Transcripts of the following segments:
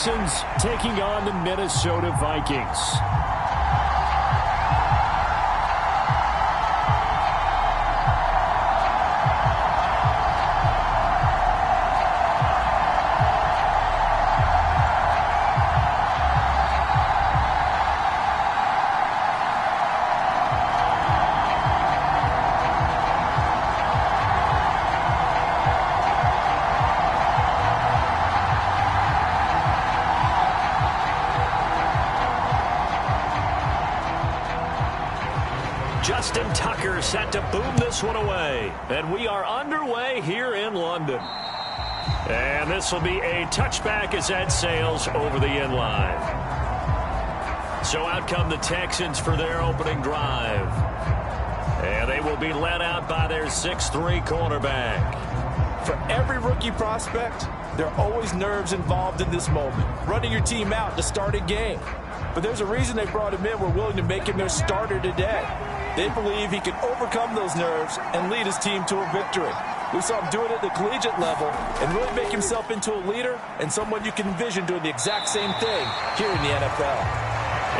Texans taking on the Minnesota Vikings. Justin Tucker set to boom this one away. And we are underway here in London. And this will be a touchback as that sails over the end line. So out come the Texans for their opening drive. And they will be led out by their 6'3" quarterback. For every rookie prospect, there are always nerves involved in this moment. Running your team out to start a game. But there's a reason they brought him in. We're willing to make him their starter today. They believe he can overcome those nerves and lead his team to a victory. We saw him do it at the collegiate level and really make himself into a leader and someone you can envision doing the exact same thing here in the NFL.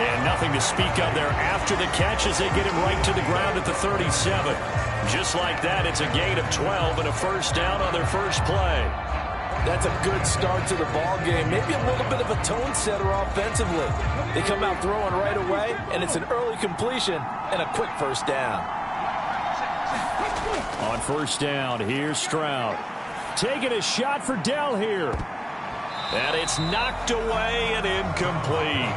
And nothing to speak of there after the catch as they get him right to the ground at the 37. Just like that, it's a gain of 12 and a first down on their first play. That's a good start to the ball game. Maybe a little bit of a tone setter offensively. They come out throwing right away, and it's an early completion and a quick first down. On first down, here's Stroud. Taking a shot for Dell here. And it's knocked away and incomplete.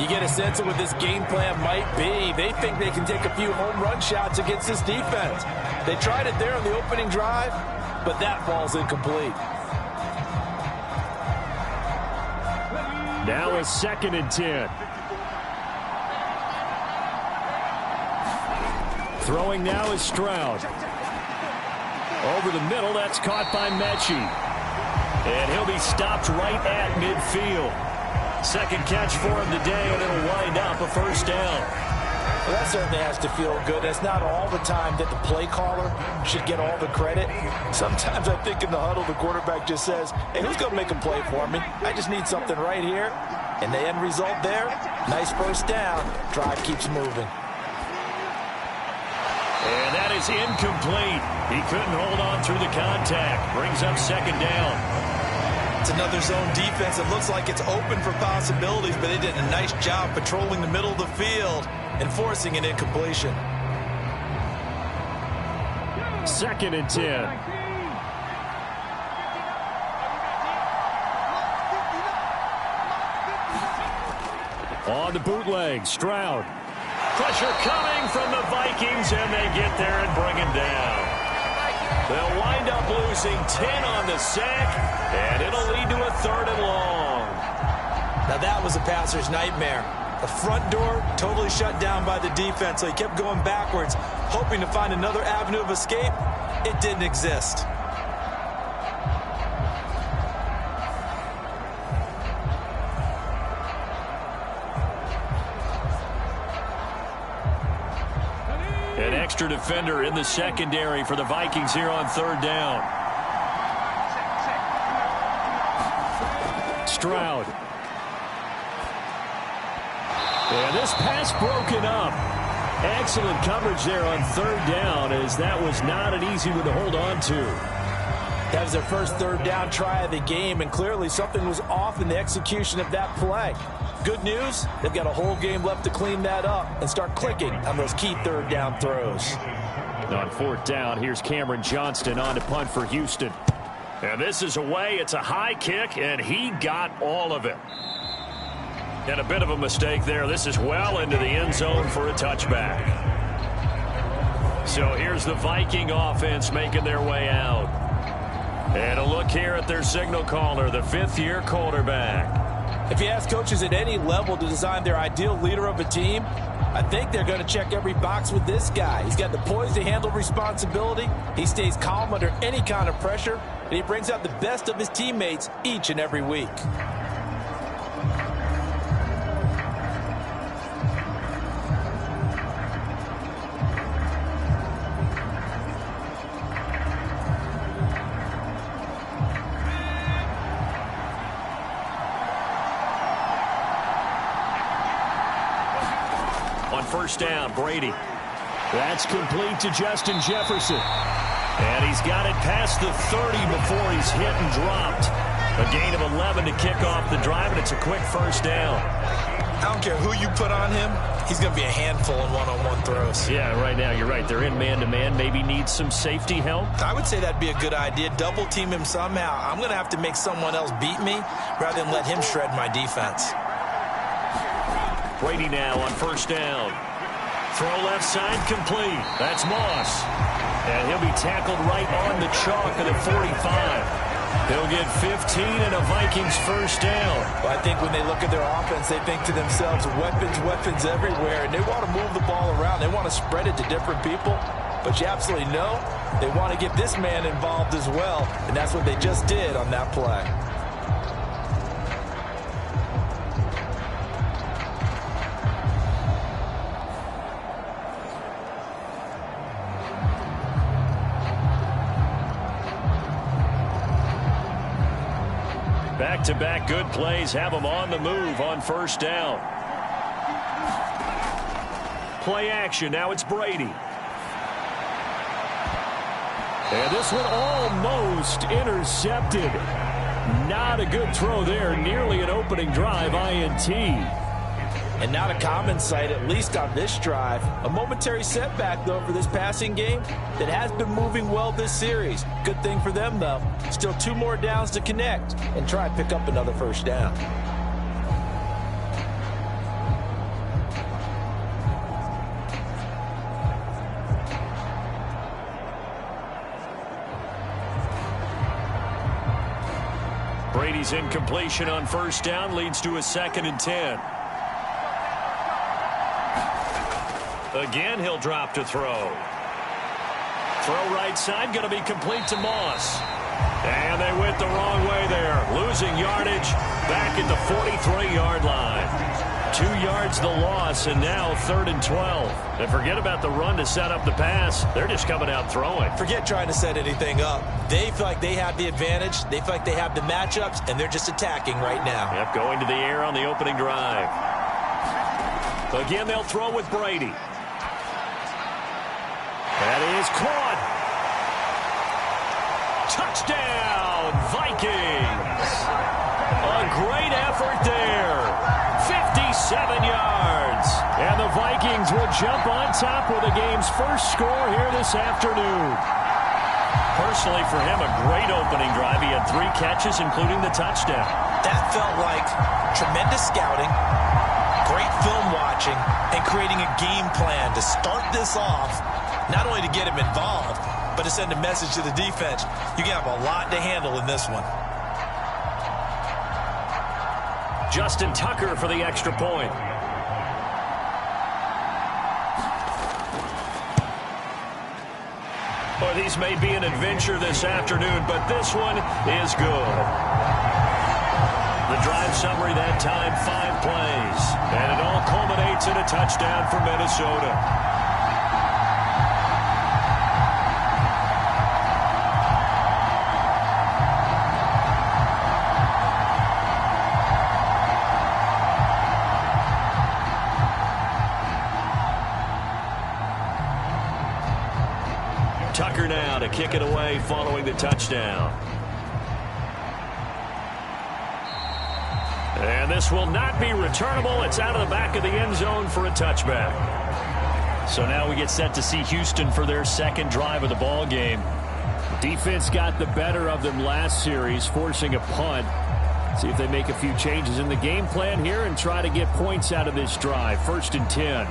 You get a sense of what this game plan might be. They think they can take a few home run shots against this defense. They tried it there on the opening drive, but that ball's incomplete. Now a 2nd and 10. Throwing now is Stroud. Over the middle, that's caught by Mechie. And he'll be stopped right at midfield. Second catch for him today, and it'll wind up a first down. Well, that certainly has to feel good. It's not all the time that the play caller should get all the credit. Sometimes I think in the huddle, the quarterback just says, hey, who's going to make a play for me? I just need something right here. And the end result there, nice first down. Drive keeps moving. And that is incomplete. He couldn't hold on through the contact. Brings up second down. It's another zone defense. It looks like it's open for possibilities, but they did a nice job patrolling the middle of the field and forcing an incompletion. 2nd and 10. On the bootleg, Stroud. Pressure coming from the Vikings, and they get there and bring him down. They'll wind up losing 10 on the sack, and it'll lead to a 3rd and long. Now that was a passer's nightmare. The front door totally shut down by the defense, so he kept going backwards, hoping to find another avenue of escape. It didn't exist. An extra defender in the secondary for the Vikings here on 3rd down. Stroud. And this pass broken up. Excellent coverage there on 3rd down, as that was not an easy one to hold on to. That was their first 3rd down try of the game, and clearly something was off in the execution of that play. Good news, they've got a whole game left to clean that up and start clicking on those key 3rd down throws. On 4th down, here's Cameron Johnston on to punt for Houston. And this is away. It's a high kick, and he got all of it. And a bit of a mistake there. This is well into the end zone for a touchback. So here's the Viking offense making their way out. And a look here at their signal caller, the 5th-year quarterback. If you ask coaches at any level to design their ideal leader of a team, I think they're going to check every box with this guy. He's got the poise to handle responsibility. He stays calm under any kind of pressure, and he brings out the best of his teammates each and every week. first down. Brady. That's complete to Justin Jefferson. And he's got it past the 30 before he's hit and dropped. A gain of 11 to kick off the drive, and it's a quick first down. I don't care who you put on him. He's going to be a handful in one-on-one throws. Yeah, right now, you're right. They're in man-to-man. Maybe needs some safety help. I would say that'd be a good idea. Double team him somehow. I'm going to have to make someone else beat me rather than let him shred my defense. Brady now on first down. Throw left side complete. That's Moss. And he'll be tackled right on the chalk at the 45. They'll get 15 and a Vikings first down. Well, I think when they look at their offense, they think to themselves, weapons everywhere, and they want to move the ball around. They want to spread it to different people, but you absolutely know they want to get this man involved as well, and that's what they just did on that play. Back-to-back good plays have them on the move on first down. Play action. Now it's Brady. And this one almost intercepted. Not a good throw there. Nearly an opening drive INT. And not a common sight, at least on this drive. A momentary setback, though, for this passing game that has been moving well this series. Good thing for them, though. Still 2 more downs to connect and try and pick up another first down. Brady's incompletion on first down leads to a 2nd and 10. Again, he'll drop to throw. Throw right side, going to be complete to Moss. And they went the wrong way there. Losing yardage back at the 43-yard line. 2 yards the loss, and now 3rd and 12. And forget about the run to set up the pass. They're just coming out throwing. Forget trying to set anything up. They feel like they have the advantage. They feel like they have the matchups, and they're just attacking right now. Yep, going to the air on the opening drive. Again, they'll throw with Brady. That is caught. Touchdown, Vikings. A great effort there. 57 yards. And the Vikings will jump on top with the game's first score here this afternoon. Personally, for him, a great opening drive. He had 3 catches, including the touchdown. That felt like tremendous scouting, great film watching, and creating a game plan to start this off. Not only to get him involved, but to send a message to the defense. You can have a lot to handle in this one. Justin Tucker for the extra point. Well, these may be an adventure this afternoon, but this one is good. The drive summary that time, 5 plays. And it all culminates in a touchdown for Minnesota. Tucker now to kick it away following the touchdown. And this will not be returnable. It's out of the back of the end zone for a touchback. So now we get set to see Houston for their 2nd drive of the ball game. Defense got the better of them last series, forcing a punt. See if they make a few changes in the game plan here and try to get points out of this drive. 1st and 10.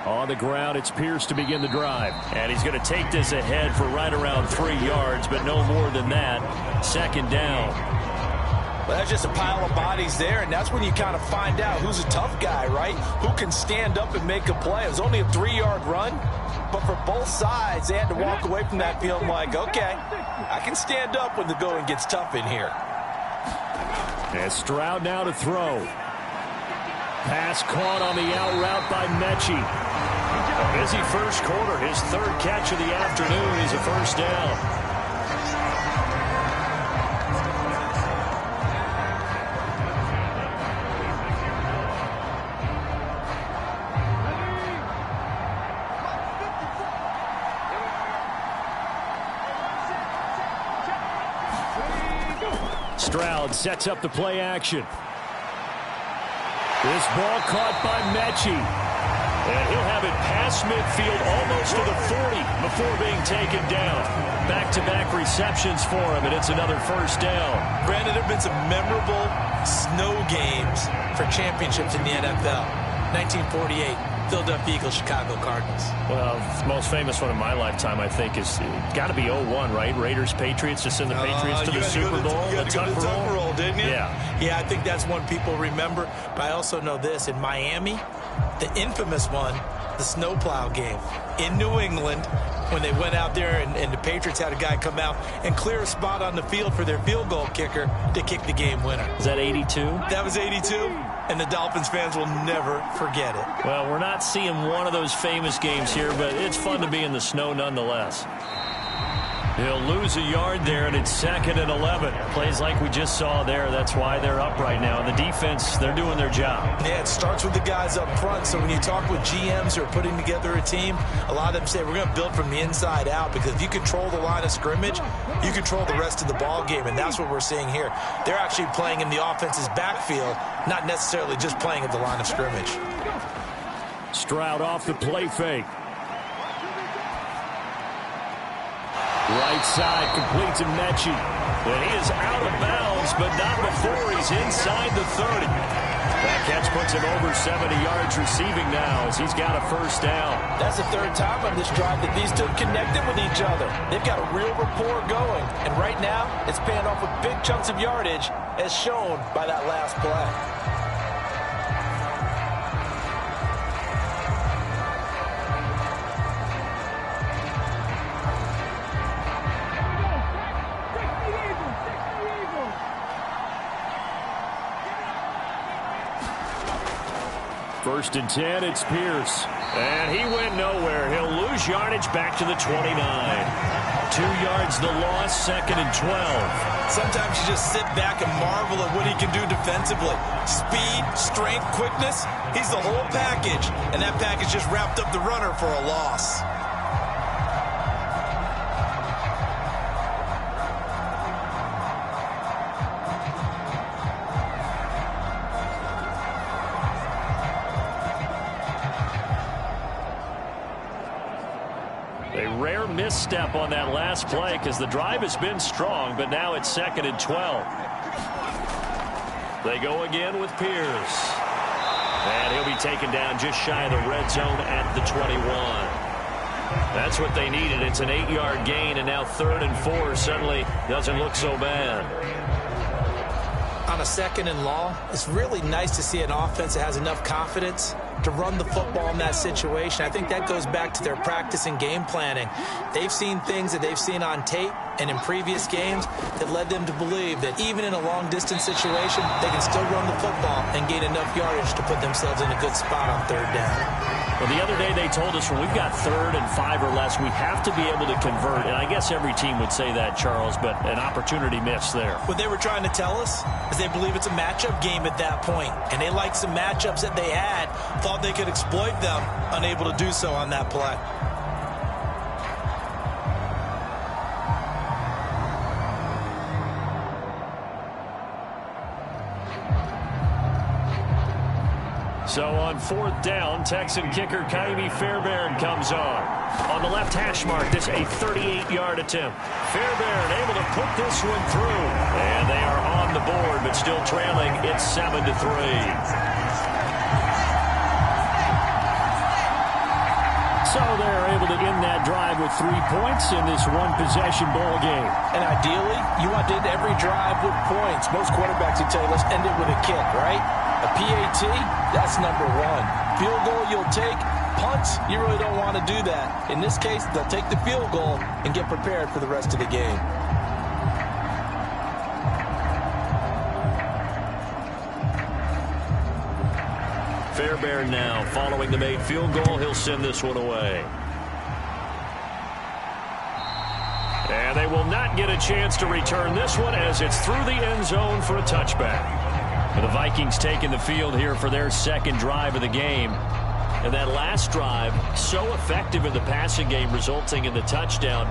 On the ground, it's Pierce to begin the drive. And he's going to take this ahead for right around 3 yards, but no more than that. 2nd down. Well, that's just a pile of bodies there, and that's when you kind of find out who's a tough guy, right? Who can stand up and make a play. It was only a 3-yard run, but for both sides, they had to walk away from that feeling like, okay, I can stand up when the going gets tough in here. And Stroud now to throw. Pass caught on the out route by Mechie. A busy first quarter. His third catch of the afternoon is a first down. Stroud sets up the play action. This ball caught by Mechie. And he'll have it past midfield almost to the 40 before being taken down. Back-to-back receptions for him, and it's another first down. Brandon, there have been some memorable snow games for championships in the NFL. 1948. Philadelphia Eagles, Chicago Cardinals. Well, the most famous one in my lifetime, I think, is got to be 01, right? Raiders, Patriots, to send the Patriots to the Super Bowl. You had to go to the Tucker Roll, didn't you? Yeah. Yeah, I think that's one people remember. But I also know this. In Miami, the infamous one, the snowplow game in New England, when they went out there and the Patriots had a guy come out and clear a spot on the field for their field goal kicker to kick the game winner. Is that 82? That was 82, and the Dolphins fans will never forget it. Well, we're not seeing one of those famous games here, but it's fun to be in the snow nonetheless. He'll lose a yard there, and it's 2nd and 11. Plays like we just saw there. That's why they're up right now. And the defense, they're doing their job. Yeah, it starts with the guys up front. So when you talk with GMs who are putting together a team, a lot of them say we're going to build from the inside out, because if you control the line of scrimmage, you control the rest of the ball game, and that's what we're seeing here. They're actually playing in the offense's backfield, not necessarily just playing at the line of scrimmage. Stroud off the play fake. Right side completes to Mechie. And he is out of bounds, but not before he's inside the 30. That catch puts him over 70 yards receiving now as he's got a first down. That's the third time on this drive that these two connected with each other. They've got a real rapport going. And right now, it's paying off with big chunks of yardage, as shown by that last play. First and 10, it's Pierce. And he went nowhere. He'll lose yardage back to the 29. 2 yards the loss, 2nd and 12. Sometimes you just sit back and marvel at what he can do defensively. Speed, strength, quickness, he's the whole package. And that package just wrapped up the runner for a loss. Misstep on that last play because the drive has been strong, but now it's 2nd and 12. They go again with Pierce. And he'll be taken down just shy of the red zone at the 21. That's what they needed. It's an 8-yard gain, and now 3rd and 4 suddenly doesn't look so bad. On a 2nd and long, it's really nice to see an offense that has enough confidence to run the football in that situation. I think that goes back to their practice and game planning. They've seen things that they've seen on tape and in previous games that led them to believe that even in a long-distance situation, they can still run the football and gain enough yardage to put themselves in a good spot on 3rd down. Well, the other day they told us when we've got 3rd and 5 or less, we have to be able to convert. And I guess every team would say that, Charles, but an opportunity missed there. What they were trying to tell us is they believe it's a matchup game at that point, and they liked some matchups that they had, thought they could exploit them, unable to do so on that play. So on 4th down, Texan kicker Kaimi Fairbairn comes on. On the left hash mark, this a 38-yard attempt. Fairbairn able to put this one through. And they are on the board, but still trailing. It's 7-3. So they're able to end that drive with 3 points in this one-possession ball game. And ideally, you want to end every drive with points. Most quarterbacks would tell you, let's end it with a kick, right? A PAT, that's number 1. Field goal you'll take. Punts, you really don't want to do that. In this case, they'll take the field goal and get prepared for the rest of the game. Fairbairn now following the made field goal. He'll send this one away. And they will not get a chance to return this one as it's through the end zone for a touchback. The Vikings taking the field here for their second drive of the game. And that last drive, so effective in the passing game, resulting in the touchdown.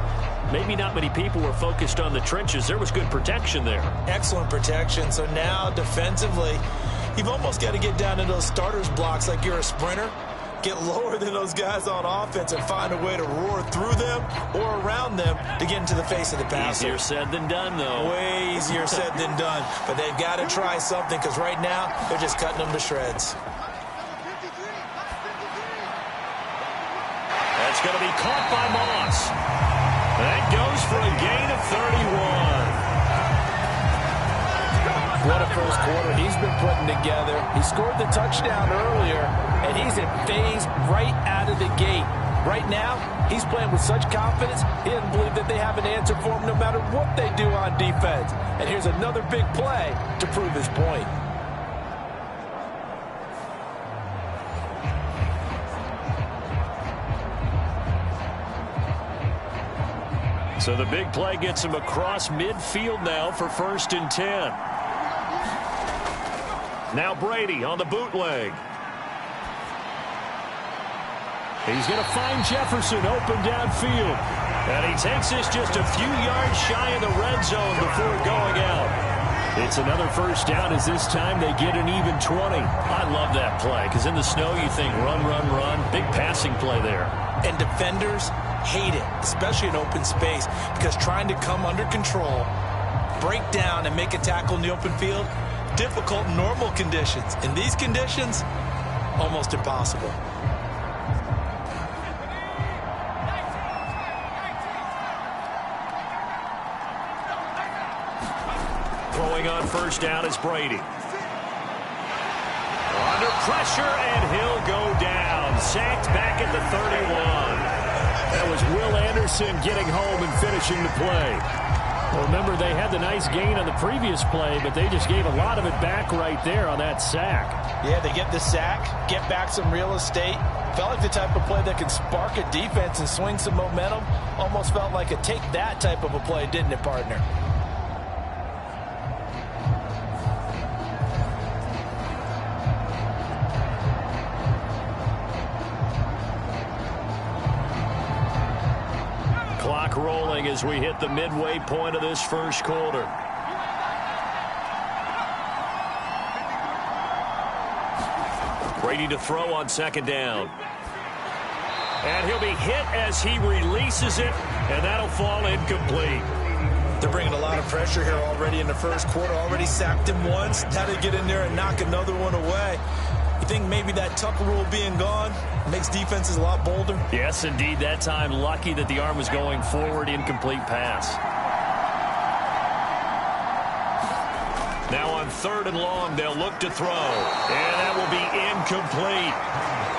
Maybe not many people were focused on the trenches. There was good protection there. Excellent protection. So now defensively, you've almost got to get down to those starters blocks like you're a sprinter. Get lower than those guys on offense and find a way to roar through them or around them to get into the face of the passer. Easier said than done, though. Way easier said than done. But they've got to try something because right now they're just cutting them to shreds. That's going to be caught by Moss. That goes for a gain of 31. What a first quarter he's been putting together. He scored the touchdown earlier, and he's in phase right out of the gate. Right now, he's playing with such confidence, he doesn't believe that they have an answer for him no matter what they do on defense. And here's another big play to prove his point. So the big play gets him across midfield now for 1st and 10. Now Brady on the bootleg. He's going to find Jefferson open downfield. And he takes this just a few yards shy of the red zone before going out. It's another first down as this time they get an even 20. I love that play because in the snow you think run, run, run. Big passing play there. And defenders hate it, especially in open space, because trying to come under control, break down, and make a tackle in the open field, difficult in normal conditions. In these conditions, almost impossible. Throwing on first down is Brady. Under pressure, and he'll go down. Sacked back at the 31. That was Will Anderson getting home and finishing the play. Well, remember, they had the nice gain on the previous play, but they just gave a lot of it back right there on that sack. Yeah, they get the sack, get back some real estate. Felt like the type of play that can spark a defense and swing some momentum. Almost felt like a take that type of a play, didn't it, partner? Clock rolling as we hit the midway point of this first quarter. Brady to throw on second down. And he'll be hit as he releases it, and that'll fall incomplete. They're bringing a lot of pressure here already in the first quarter. Already sacked him once. Now to get in there and knock another one away. You think maybe that Tucker rule being gone makes defenses a lot bolder? Yes, indeed. That time, lucky that the arm was going forward. Incomplete pass. Now on 3rd and long, they'll look to throw. And that will be incomplete.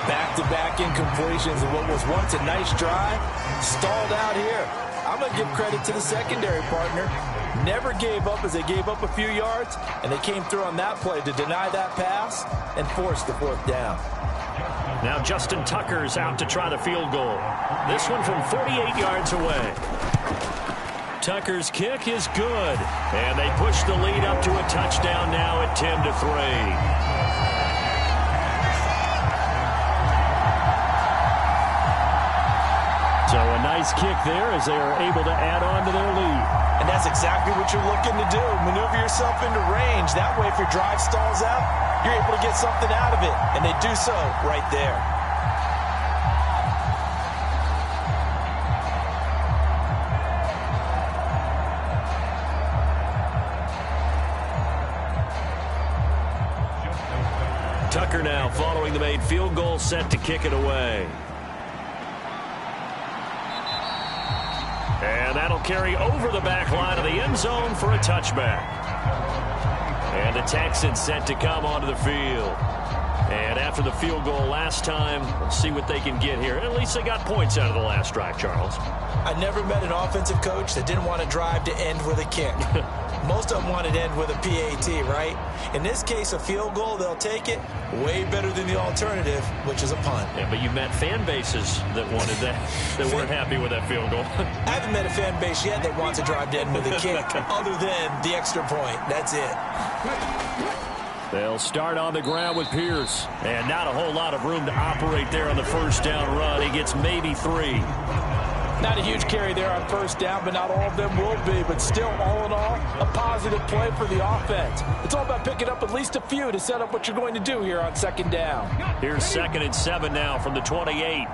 Back-to-back incompletions of what was once a nice drive. Stalled out here. I'm going to give credit to the secondary partner. Never gave up as they gave up a few yards, and they came through on that play to deny that pass and force the 4th down. Now Justin Tucker's out to try the field goal. This one from 48 yards away. Tucker's kick is good, and they push the lead up to a touchdown now at 10-3. So a nice kick there as they are able to add on to their lead. And that's exactly what you're looking to do. Maneuver yourself into range. That way, if your drive stalls out, you're able to get something out of it. And they do so right there. Tucker now following the made field goal, set to kick it away. And that'll carry over the back line of the end zone for a touchback. And the Texans set to come onto the field. And after the field goal last time, we'll see what they can get here. At least they got points out of the last drive, Charles. I never met an offensive coach that didn't want a drive to end with a kick. Most of them want it end with a PAT, right? In this case, a field goal, they'll take it. Way better than the alternative, which is a punt. Yeah, but you've met fan bases that wanted that, that weren't happy with that field goal. I haven't met a fan base yet that wants to drive to end with a kick, other than the extra point. That's it. They'll start on the ground with Pierce. And not a whole lot of room to operate there on the first down run. He gets maybe 3. Not a huge carry there on first down, but not all of them will be. But still, all in all, a positive play for the offense. It's all about picking up at least a few to set up what you're going to do here on second down. Here's 2nd and 7 now from the 28.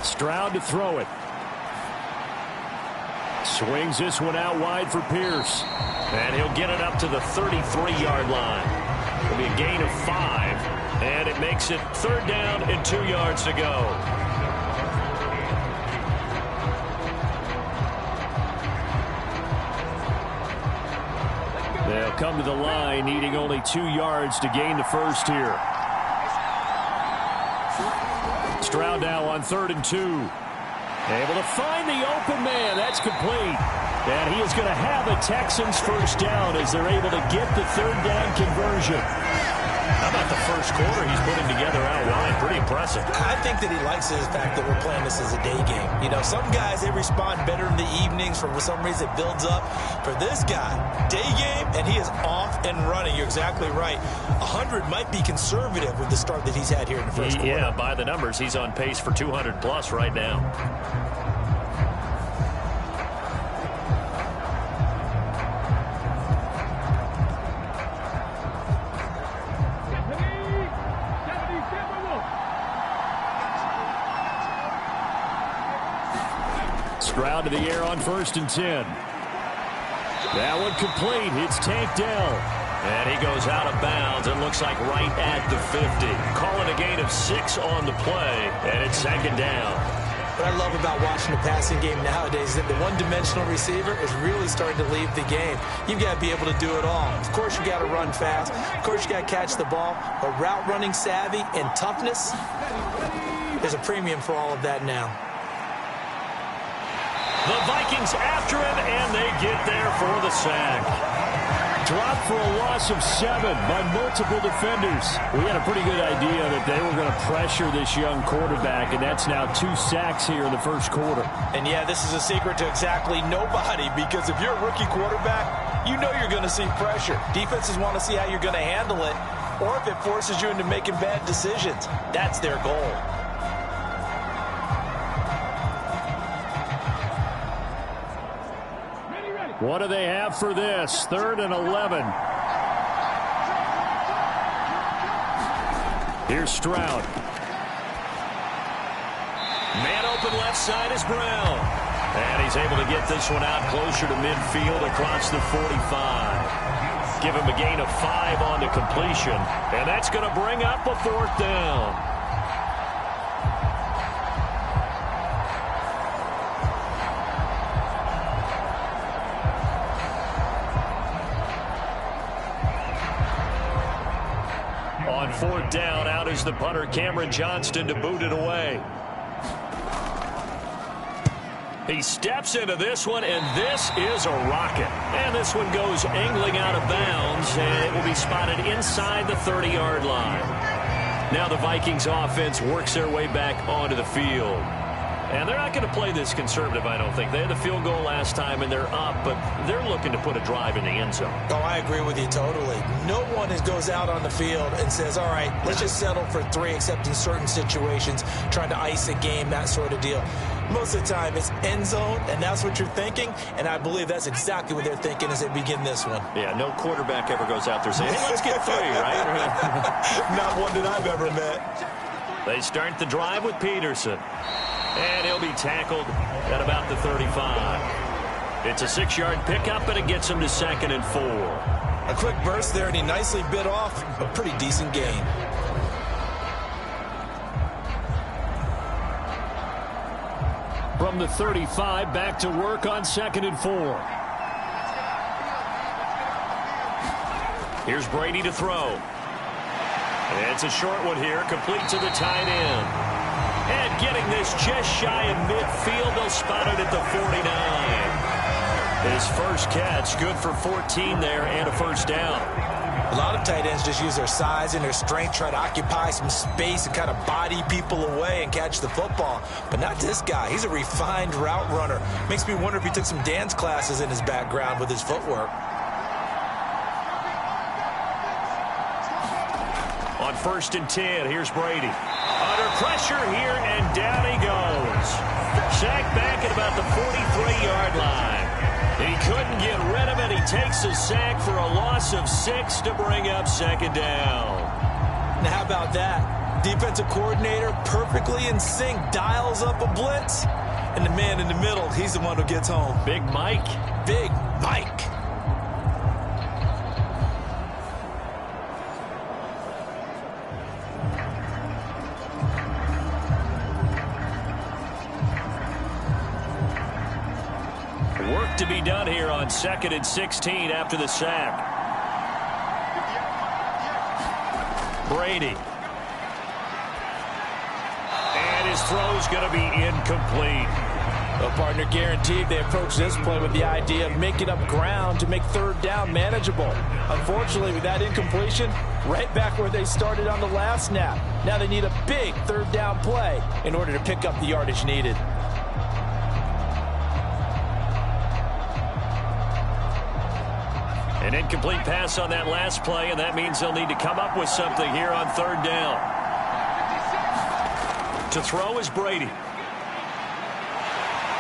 Stroud to throw it. Swings this one out wide for Pierce. And he'll get it up to the 33-yard line. It'll be a gain of 5. And it makes it 3rd down and 2 yards to go. They'll come to the line, needing only 2 yards to gain the first here. Stroud now on 3rd and 2. Able to find the open man. That's complete. And he is going to have a Texans first down as they're able to get the 3rd down conversion. How about the first quarter he's putting together out wide? Pretty impressive. I think that he likes the fact that we're playing this as a day game. You know, some guys, they respond better in the evenings. For some reason, it builds up. For this guy, day game, and he is off and running. You're exactly right. 100 might be conservative with the start that he's had here in the first quarter. Yeah, by the numbers, he's on pace for 200-plus right now. Stroud to the air on 1st and 10. That one complete. It's tanked down. And he goes out of bounds. It looks like right at the 50. Calling a gain of 6 on the play. And it's 2nd down. What I love about watching the passing game nowadays is that the one-dimensional receiver is really starting to leave the game. You've got to be able to do it all. Of course, you got to run fast. Of course, you got to catch the ball. But route running savvy and toughness, there's a premium for all of that now. The Vikings after him, and they get there for the sack. Dropped for a loss of 7 by multiple defenders. We had a pretty good idea that they were going to pressure this young quarterback, and that's now 2 sacks here in the first quarter. And, yeah, this is a secret to exactly nobody, because if you're a rookie quarterback, you know you're going to see pressure. Defenses want to see how you're going to handle it, or if it forces you into making bad decisions. That's their goal. What do they have for this? 3rd and 11. Here's Stroud. Man open left side is Brown. And he's able to get this one out closer to midfield across the 45. Give him a gain of 5 on the completion. And that's going to bring up a 4th down. On 4th down, out is the punter, Cameron Johnston, to boot it away. He steps into this one, and this is a rocket. And this one goes angling out of bounds, and it will be spotted inside the 30-yard line. Now the Vikings offense works their way back onto the field. And they're not going to play this conservative, I don't think. They had the field goal last time, and they're up, but they're looking to put a drive in the end zone. Oh, I agree with you totally. No one goes out on the field and says, all right, let's just settle for 3, except in certain situations, trying to ice a game, that sort of deal. Most of the time, it's end zone, and that's what you're thinking, and I believe that's exactly what they're thinking as they begin this one. Yeah, no quarterback ever goes out there saying, hey, let's get 3, right? Not one that I've ever met. They start the drive with Peterson. And he'll be tackled at about the 35. It's a 6-yard pickup, and it gets him to 2nd and 4. A quick burst there, and he nicely bit off a pretty decent gain. From the 35, back to work on 2nd and 4. Here's Brady to throw. It's a short one here, complete to the tight end. And getting this just shy of midfield, they'll spot it at the 49. His first catch, good for 14 there and a first down. A lot of tight ends just use their size and their strength, try to occupy some space and kind of body people away and catch the football. But not this guy. He's a refined route runner. Makes me wonder if he took some dance classes in his background with his footwork. On 1st and 10, here's Brady. Under pressure here, and down he goes. Sacked back at about the 43-yard line. He couldn't get rid of it. He takes a sack for a loss of 6 to bring up 2nd down. Now, how about that? Defensive coordinator perfectly in sync, dials up a blitz, and the man in the middle, he's the one who gets home. Big Mike. Big Mike. Work to be done here on 2nd and 16 after the sack. Brady. And his throw's going to be incomplete. Well, partner, guaranteed they approach this play with the idea of making up ground to make 3rd down manageable. Unfortunately, with that incompletion, right back where they started on the last snap. Now they need a big 3rd down play in order to pick up the yardage needed. An incomplete pass on that last play, and that means they'll need to come up with something here on 3rd down. To throw is Brady.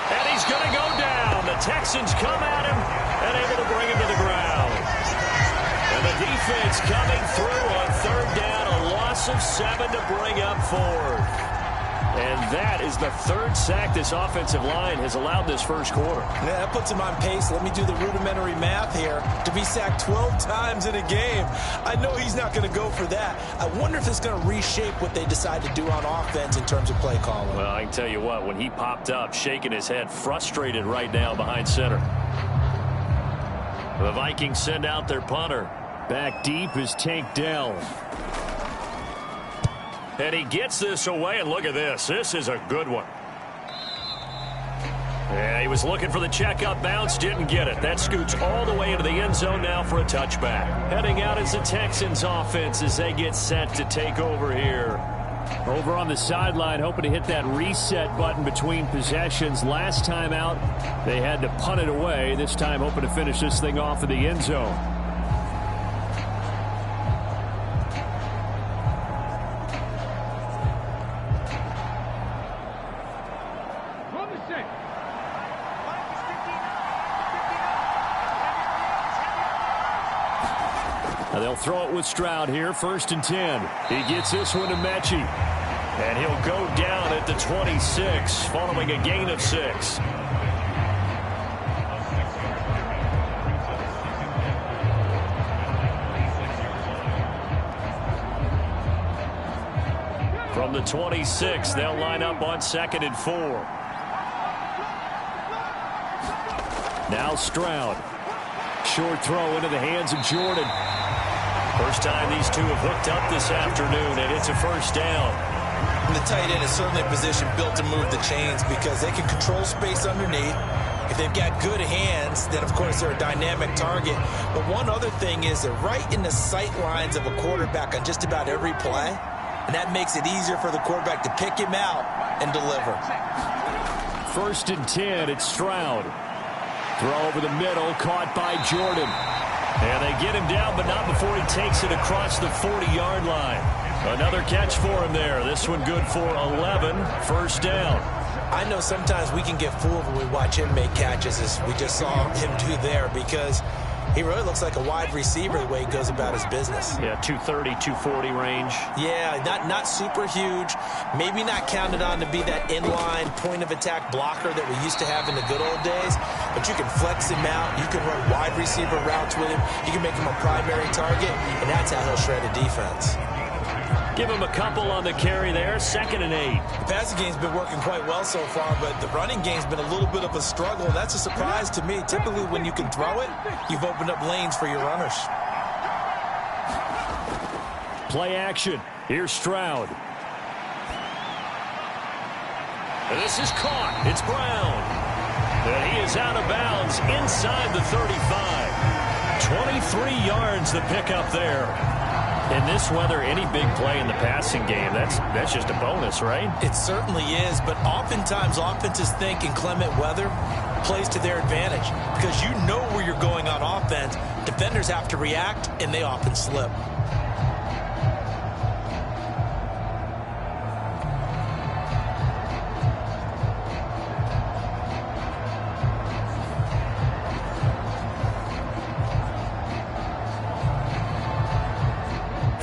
And he's going to go down. The Texans come at him and able to bring him to the ground. And the defense coming through on 3rd down, a loss of 7 to bring up 4th. And that is the 3rd sack this offensive line has allowed this first quarter. Yeah, that puts him on pace. Let me do the rudimentary math here. To be sacked 12 times in a game, I know he's not going to go for that. I wonder if it's going to reshape what they decide to do on offense in terms of play calling. Well, I can tell you what, when he popped up, shaking his head, frustrated right now behind center. The Vikings send out their punter. Back deep is Tank Dell. And he gets this away, and look at this. This is a good one. Yeah, he was looking for the checkup bounce, didn't get it. That scoots all the way into the end zone now for a touchback. Heading out is the Texans offense as they get set to take over here. Over on the sideline, hoping to hit that reset button between possessions. Last time out, they had to punt it away. This time hoping to finish this thing off in the end zone. They'll throw it with Stroud here, 1st and 10. He gets this one to Mechie. And he'll go down at the 26, following a gain of 6. From the 26, they'll line up on 2nd and 4. Now Stroud. Short throw into the hands of Jordan. First time these two have hooked up this afternoon, and it's a first down. And the tight end is certainly a position built to move the chains because they can control space underneath. If they've got good hands, then, of course, they're a dynamic target. But one other thing is they're right in the sight lines of a quarterback on just about every play, and that makes it easier for the quarterback to pick him out and deliver. 1st and 10, it's Stroud. Throw over the middle, caught by Jordan. And they get him down, but not before he takes it across the 40-yard line. Another catch for him there. This one good for 11. First down. I know sometimes we can get fooled when we watch him make catches, as we just saw him do there, because he really looks like a wide receiver the way he goes about his business. Yeah, 230, 240 range. Yeah, not super huge. Maybe not counted on to be that inline point-of-attack blocker that we used to have in the good old days. But you can flex him out. You can run wide receiver routes with him. You can make him a primary target, and that's how he'll shred a defense. Give him a couple on the carry there. 2nd and 8. The passing game's been working quite well so far, but the running game's been a little bit of a struggle. That's a surprise to me. Typically, when you can throw it, you've opened up lanes for your runners. Play action. Here's Stroud. And this is caught. It's Brown. And he is out of bounds inside the 35. 23 yards the pickup there. In this weather, any big play in the passing game, that's just a bonus, right? It certainly is, but oftentimes offenses think in clement weather plays to their advantage because you know where you're going on offense. Defenders have to react, and they often slip.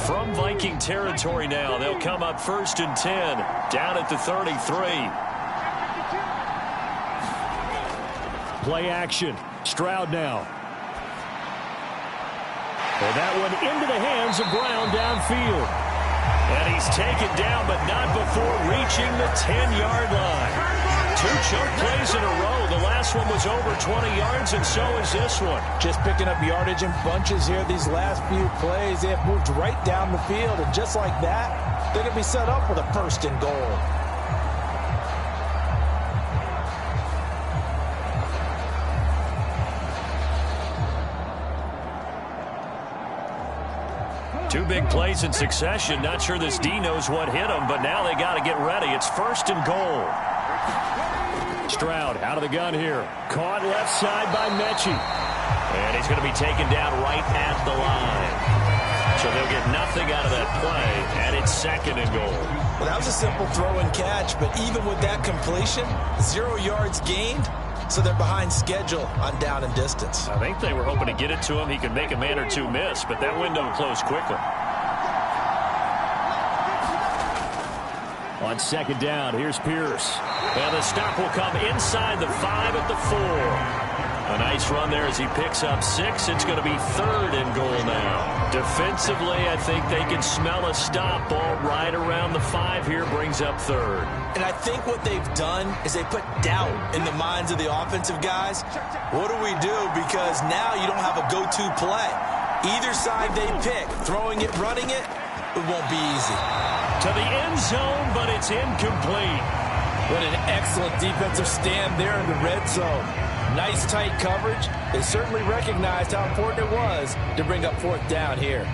From Viking territory now, they'll come up 1st and 10, down at the 33. Play action. Stroud now. And that one into the hands of Brown downfield. And he's taken down, but not before reaching the 10-yard line. 2 chunk plays in a row. The last one was over 20 yards, and so is this one. Just picking up yardage in bunches here these last few plays. They have moved right down the field, and just like that, they're going to be set up with a 1st and goal. Two big plays in succession. Not sure this D knows what hit him, but now they got to get ready. It's 1st and goal. Stroud out of the gun here. Caught left side by Mechie. And he's going to be taken down right at the line. So they'll get nothing out of that play, and it's 2nd and goal. Well, that was a simple throw and catch, but even with that completion, 0 yards gained, so they're behind schedule on down and distance. I think they were hoping to get it to him. He could make a man or two miss, but that window closed quickly. On 2nd down, here's Pierce. And the stop will come inside the 5 at the 4. A nice run there as he picks up 6. It's going to be 3rd and goal now. Defensively, I think they can smell a stop. Ball right around the 5 here brings up 3rd. And I think what they've done is they put doubt in the minds of the offensive guys. What do we do? Because now you don't have a go-to play. Either side they pick, throwing it, running it, it won't be easy. To the end zone, but it's incomplete. What an excellent defensive stand there in the red zone. Nice tight coverage. They certainly recognized how important it was to bring up 4th down here.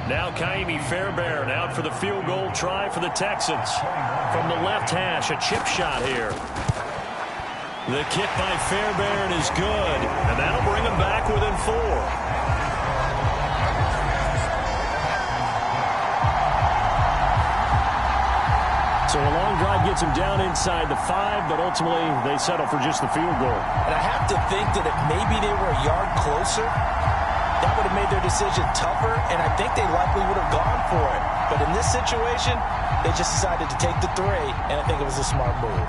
Now Kaimi Fairbairn out for the field goal try for the Texans. From the left hash, a chip shot here. The kick by Fairbairn is good, and that'll bring him back within 4. So a long drive gets him down inside the 5, but ultimately they settle for just the field goal. And I have to think that if maybe they were a yard closer, that would have made their decision tougher, and I think they likely would have gone for it. But in this situation, they just decided to take the 3, and I think it was a smart move.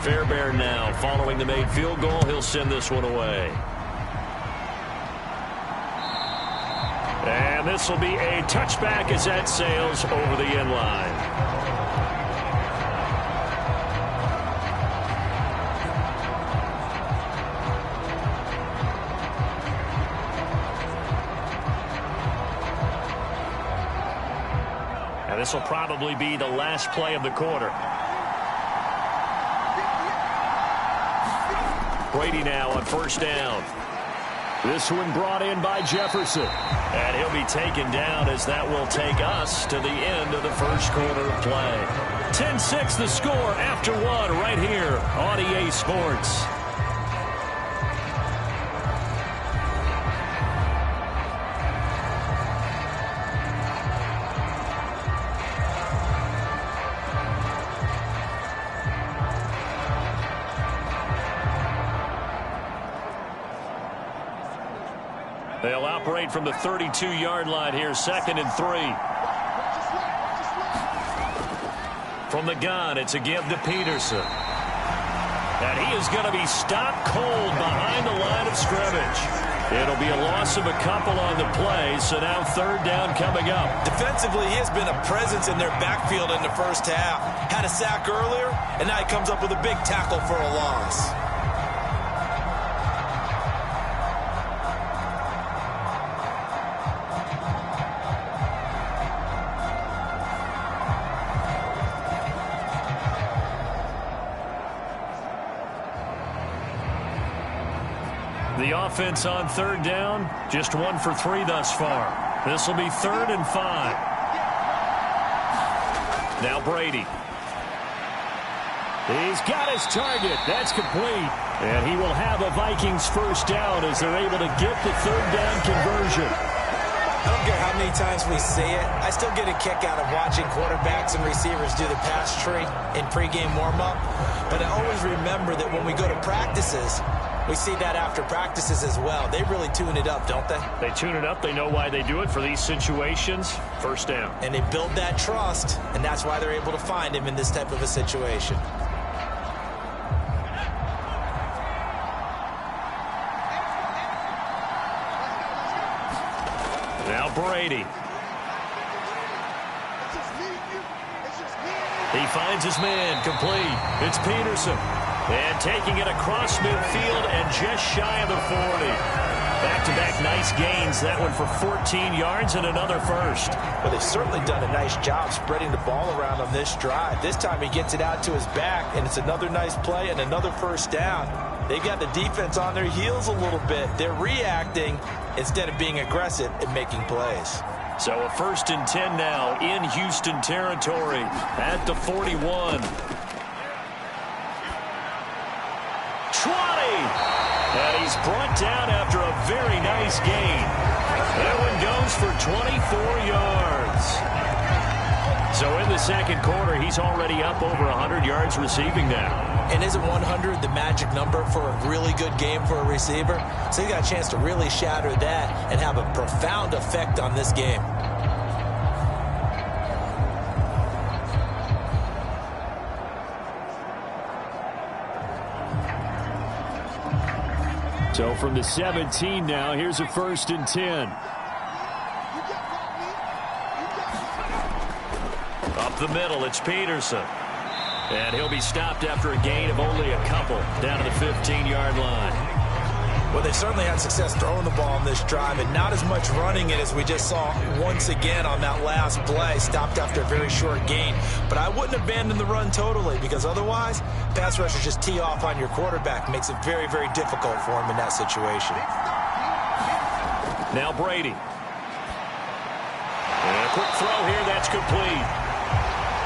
Fairbairn now following the made field goal. He'll send this one away. And this will be a touchback as that sails over the end line. And this will probably be the last play of the quarter. Brady now on 1st down. This one brought in by Jefferson. And he'll be taken down as that will take us to the end of the 1st quarter of play. 10-6 the score after 1 right here on EA Sports. They'll operate from the 32-yard line here, 2nd and 3. From the gun, it's a give to Peterson. And he is going to be stopped cold behind the line of scrimmage. It'll be a loss of a couple on the play, so now third down coming up. Defensively, he has been a presence in their backfield in the first half. Had a sack earlier, and now he comes up with a big tackle for a loss. The offense on third down, just 1 for 3 thus far. This will be 3rd and 5. Now Brady. He's got his target. That's complete. And he will have a Vikings first down as they're able to get the third down conversion. I don't care how many times we see it. I still get a kick out of watching quarterbacks and receivers do the pass tree in pregame warm-up. But I always remember that when we go to practices, we see that after practices as well. They really tune it up, don't they? They tune it up. They know why they do it for these situations. First down. And they build that trust, and that's why they're able to find him in this type of a situation. Now Brady. He finds his man, complete. It's Peterson. And taking it across midfield and just shy of the 40. Back-to-back nice gains. That one for 14 yards and another first. Well, they've certainly done a nice job spreading the ball around on this drive. This time he gets it out to his back, and it's another nice play and another first down. They've got the defense on their heels a little bit. They're reacting instead of being aggressive and making plays. So a 1st and 10 now in Houston territory at the 41. 20. And he's brought down after a very nice gain. That one goes for 24 yards. So in the second quarter, he's already up over 100 yards receiving now. And isn't 100 the magic number for a really good game for a receiver? So he got a chance to really shatter that and have a profound effect on this game. So from the 17 now, here's a 1st and 10. Up the middle, it's Peterson. And he'll be stopped after a gain of only a couple down to the 15-yard line. Well, they certainly had success throwing the ball on this drive and not as much running it as we just saw once again on that last play, stopped after a very short gain. But I wouldn't abandon the run totally because otherwise, pass rushers just tee off on your quarterback. Makes it very, very difficult for him in that situation. Now Brady. And a quick throw here, that's complete.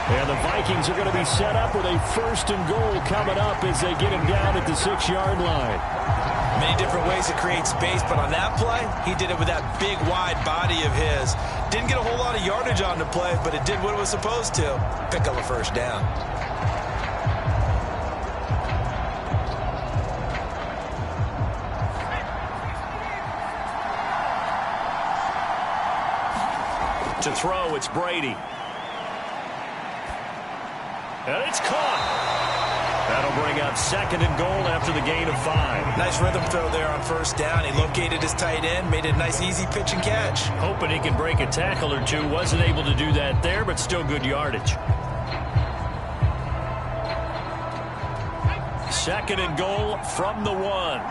And the Vikings are going to be set up with a 1st and goal coming up as they get him down at the 6-yard line. Many different ways to create space, but on that play, he did it with that big, wide body of his. Didn't get a whole lot of yardage on the play, but it did what it was supposed to. Pick up a first down. To throw, it's Brady. And it's caught. That'll bring up 2nd and goal after the gain of 5. Nice rhythm throw there on first down. He located his tight end, made it a nice, easy pitch and catch. Hoping he can break a tackle or two. Wasn't able to do that there, but still good yardage. 2nd and goal from the 1.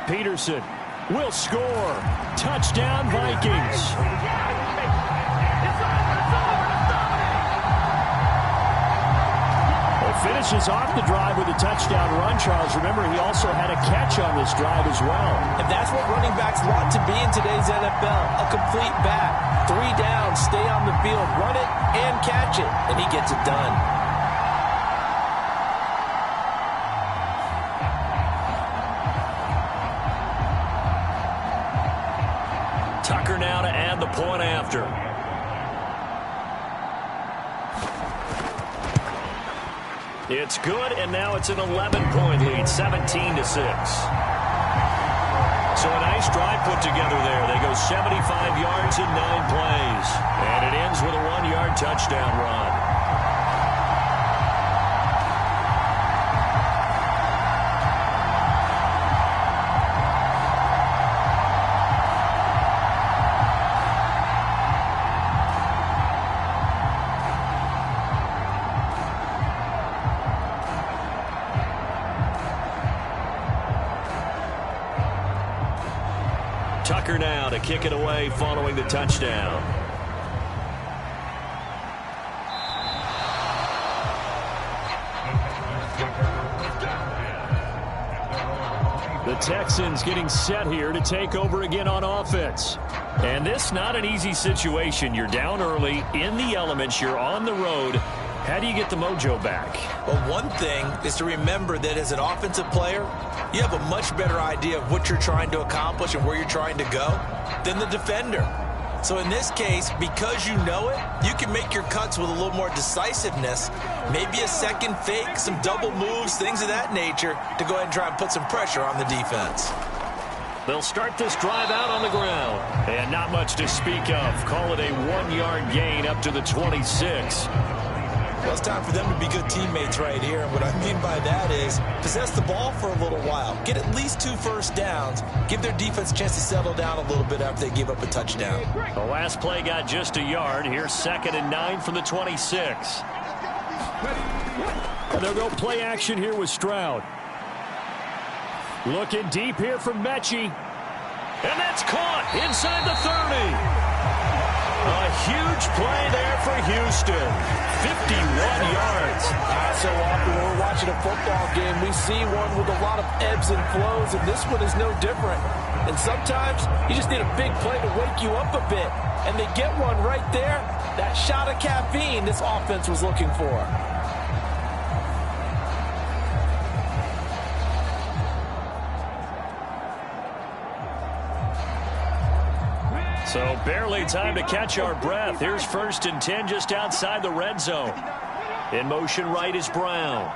Peterson will score. Touchdown, Vikings. Finishes off the drive with a touchdown run, Charles. Remember, he also had a catch on this drive as well. And that's what running backs want to be in today's NFL. A complete back. 3 down, stay on the field, run it, and catch it. And he gets it done. Tucker now to add the point after. It's good, and now it's an 11-point lead, 17-6. So a nice drive put together there. They go 75 yards in 9 plays. And it ends with a 1-yard touchdown run. Tucker now to kick it away following the touchdown. The Texans getting set here to take over again on offense. And this not an easy situation. You're down early, in the elements, you're on the road. How do you get the mojo back? Well, one thing is to remember that as an offensive player, you have a much better idea of what you're trying to accomplish and where you're trying to go than the defender. So in this case, because you know it, you can make your cuts with a little more decisiveness, maybe a second fake, some double moves, things of that nature, to go ahead and try and put some pressure on the defense. They'll start this drive out on the ground. And not much to speak of. Call it a 1-yard gain up to the 26. Well, it's time for them to be good teammates right here. And what I mean by that is possess the ball for a little while. Get at least 2 first downs. Give their defense a chance to settle down a little bit after they give up a touchdown. The last play got just a yard. Here's 2nd and 9 from the 26. And they'll go play action here with Stroud. Looking deep here from Mechie. And that's caught inside the 30. A huge play there for Houston. 51 yards. So often when we're watching a football game, we see one with a lot of ebbs and flows, and this one is no different. And sometimes you just need a big play to wake you up a bit. And they get one right there. That shot of caffeine this offense was looking for. So barely time to catch our breath. Here's 1st and 10 just outside the red zone. In motion right is Brown.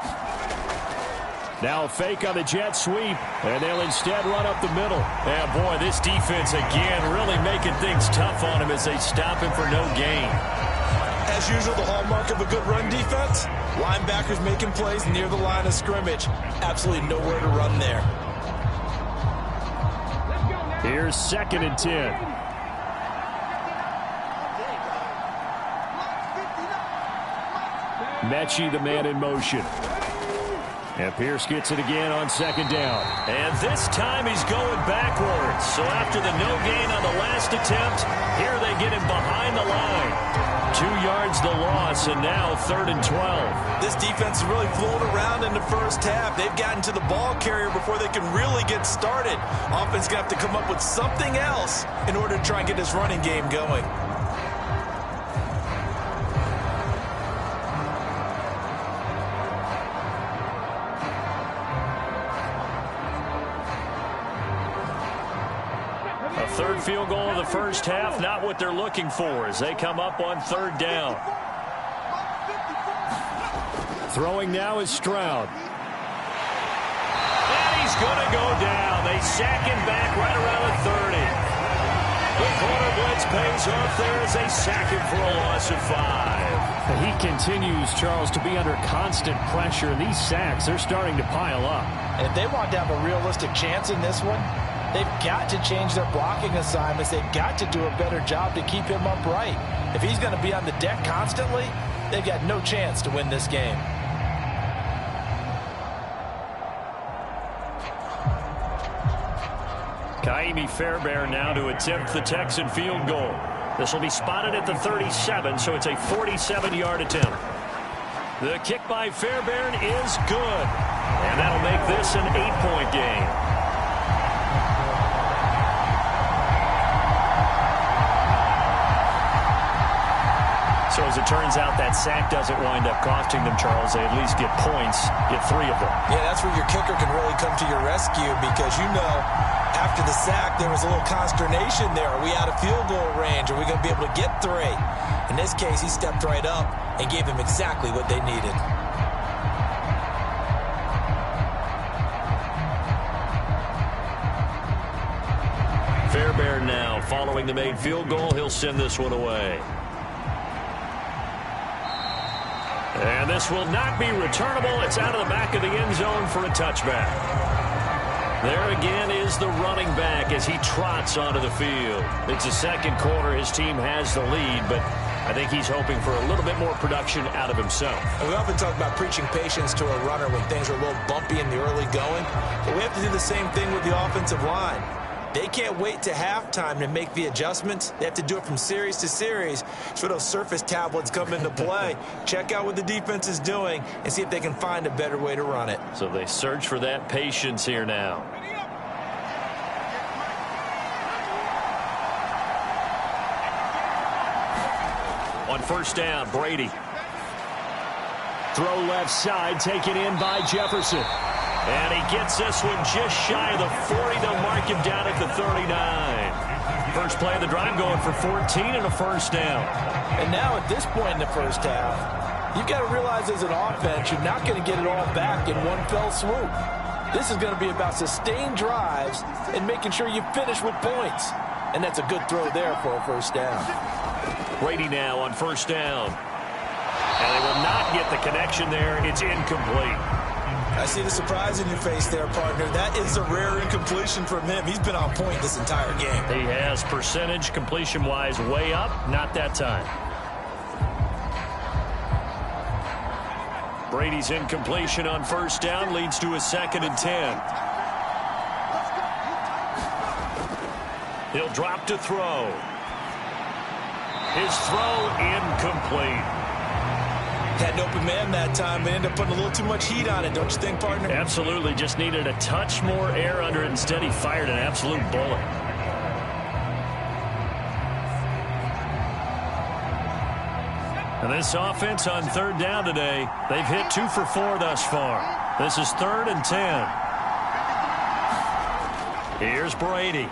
Now a fake on the jet sweep, and they'll instead run up the middle. And boy, this defense again really making things tough on him as they stop him for no gain. As usual, the hallmark of a good run defense, linebackers making plays near the line of scrimmage. Absolutely nowhere to run there. Here's 2nd and 10. Mechie, the man in motion. And Pierce gets it again on 2nd down. And this time he's going backwards. So after the no gain on the last attempt, here they get him behind the line. 2 yards the loss, and now 3rd and 12. This defense is really flown around in the first half. They've gotten to the ball carrier before they can really get started. Offense going to have to come up with something else in order to try and get this running game going. Third field goal of the first half, not what they're looking for as they come up on 3rd down. Throwing now is Stroud. And he's going to go down. They sack him back right around the 30. The corner blitz pays off there as they sack him for a loss of 5. He continues, Charles, to be under constant pressure. And these sacks, they're starting to pile up. And if they want to have a realistic chance in this one, they've got to change their blocking assignments. They've got to do a better job to keep him upright. If he's going to be on the deck constantly, they've got no chance to win this game. Kaimi Fairbairn now to attempt the Texan field goal. This will be spotted at the 37, so it's a 47-yard attempt. The kick by Fairbairn is good. And that'll make this an 8-point game. So as it turns out, that sack doesn't wind up costing them, Charles. They at least get points, get 3 of them. Yeah, that's where your kicker can really come to your rescue because, you know, after the sack, there was a little consternation there. Are we out of field goal range? Are we going to be able to get 3? In this case, he stepped right up and gave them exactly what they needed. Fairbairn now following the made field goal. He'll send this one away. And this will not be returnable. It's out of the back of the end zone for a touchback. There again is the running back as he trots onto the field. It's the second quarter. His team has the lead, but I think he's hoping for a little bit more production out of himself. And we often talk about preaching patience to a runner when things are a little bumpy in the early going, but we have to do the same thing with the offensive line. They can't wait to halftime to make the adjustments. They have to do it from series to series. So those surface tablets come into play. Check out what the defense is doing and see if they can find a better way to run it. So they search for that patience here now. On first down, Brady. Throw left side, taken in by Jefferson. And he gets this one just shy of the 40. They'll mark him down at the 39. First play of the drive going for 14 and a first down. And now at this point in the first half, you've got to realize as an offense, you're not going to get it all back in one fell swoop. This is going to be about sustained drives and making sure you finish with points. And that's a good throw there for a first down. Brady now on first down. And they will not get the connection there. It's incomplete. I see the surprise in your face there, partner. That is a rare incompletion from him. He's been on point this entire game. He has percentage completion-wise way up. Not that time. Brady's incompletion on first down leads to a 2nd and 10. He'll drop to throw. His throw incomplete. Had an open man that time, but ended up putting a little too much heat on it, don't you think, partner? Absolutely. Just needed a touch more air under it. Instead, he fired an absolute bullet. And this offense on third down today, they've hit 2 for 4 thus far. This is 3rd and 10. Here's Brady.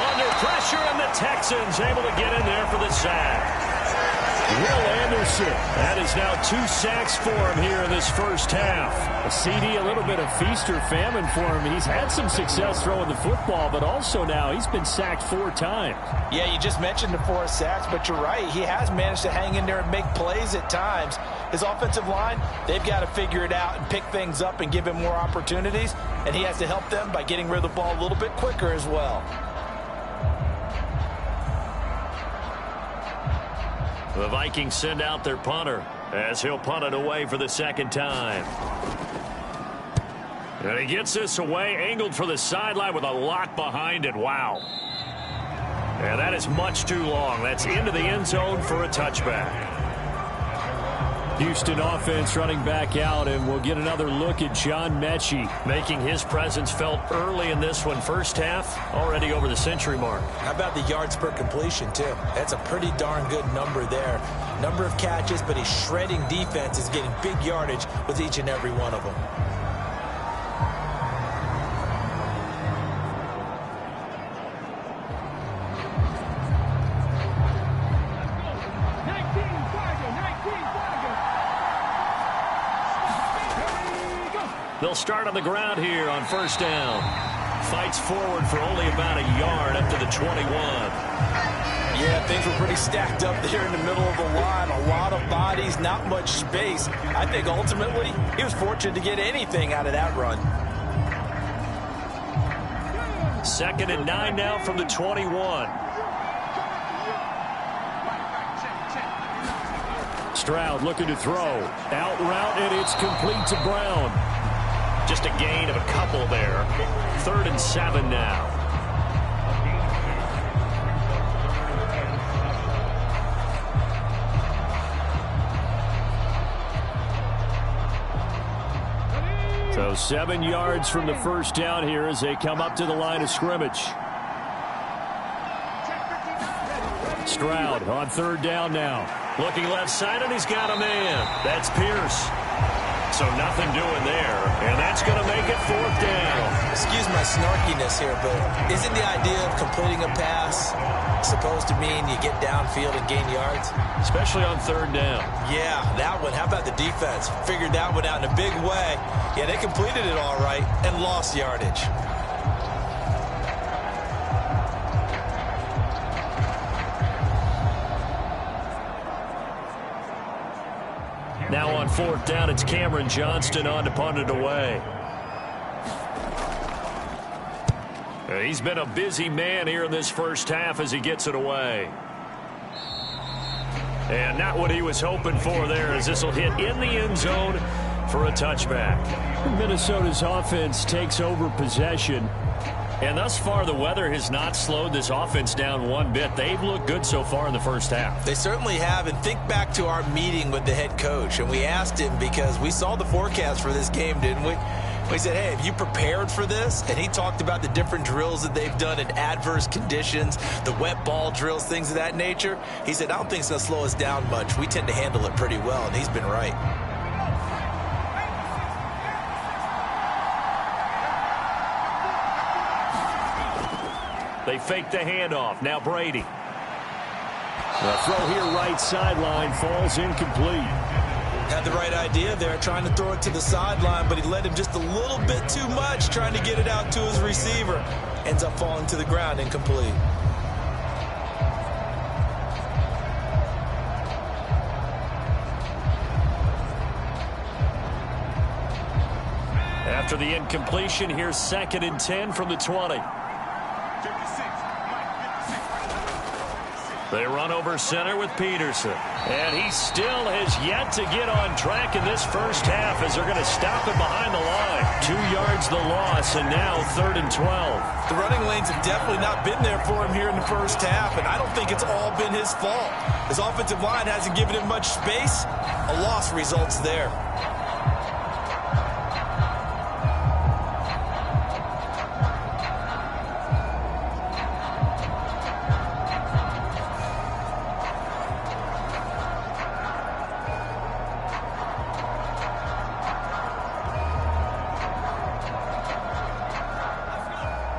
Under pressure, and the Texans able to get in there for the sack. Will Anderson. That is now 2 sacks for him here in this first half. A CD, a little bit of feast or famine for him. He's had some success throwing the football, but also now he's been sacked 4 times. Yeah, you just mentioned the 4 sacks, but you're right. He has managed to hang in there and make plays at times. His offensive line, they've got to figure it out and pick things up and give him more opportunities, and he has to help them by getting rid of the ball a little bit quicker as well. The Vikings send out their punter as he'll punt it away for the 2nd time. And he gets this away, angled for the sideline with a lock behind it. Wow. And that is much too long. That's into the end zone for a touchback. Houston offense running back out, and we'll get another look at John Mechie. Making his presence felt early in this one. First half, already over the century mark. How about the yards per completion, too? That's a pretty darn good number there. Number of catches, but he's shredding defense, is getting big yardage with each and every one of them. They'll start on the ground here on first down. Fights forward for only about a yard up to the 21. Yeah, things were pretty stacked up there in the middle of the line. A lot of bodies, not much space. I think ultimately he was fortunate to get anything out of that run. 2nd and 9 now from the 21. Stroud looking to throw. Out route, and it's complete to Brown. Just a gain of a couple there. 3rd and 7 now. So 7 yards from the first down here as they come up to the line of scrimmage. Stroud on 3rd down now. Looking left side, and he's got a man. That's Pierce. So nothing doing there, and that's going to make it 4th down. Excuse my snarkiness here, but isn't the idea of completing a pass supposed to mean you get downfield and gain yards? Especially on 3rd down. Yeah, that one. How about the defense? Figured that one out in a big way. Yeah, they completed it all right and lost yardage. Now on 4th down, it's Cameron Johnston on to punt it away. He's been a busy man here in this first half as he gets it away. And not what he was hoping for there, as this will hit in the end zone for a touchback. Minnesota's offense takes over possession. And thus far, the weather has not slowed this offense down one bit. They've looked good so far in the first half. They certainly have. And think back to our meeting with the head coach. And we asked him, because we saw the forecast for this game, didn't we? We said, hey, have you prepared for this? And he talked about the different drills that they've done in adverse conditions, the wet ball drills, things of that nature. He said, I don't think it's going to slow us down much. We tend to handle it pretty well, and he's been right. They fake the handoff. Now Brady. The throw here right sideline falls incomplete. Had the right idea there, trying to throw it to the sideline, but he led him just a little bit too much, trying to get it out to his receiver. Ends up falling to the ground, incomplete. After the incompletion, here's 2nd and 10 from the 20. They run over center with Peterson. And he still has yet to get on track in this first half as they're going to stop him behind the line. 2 yards the loss, and now 3rd and 12. The running lanes have definitely not been there for him here in the first half, and I don't think it's all been his fault. His offensive line hasn't given him much space. A loss results there.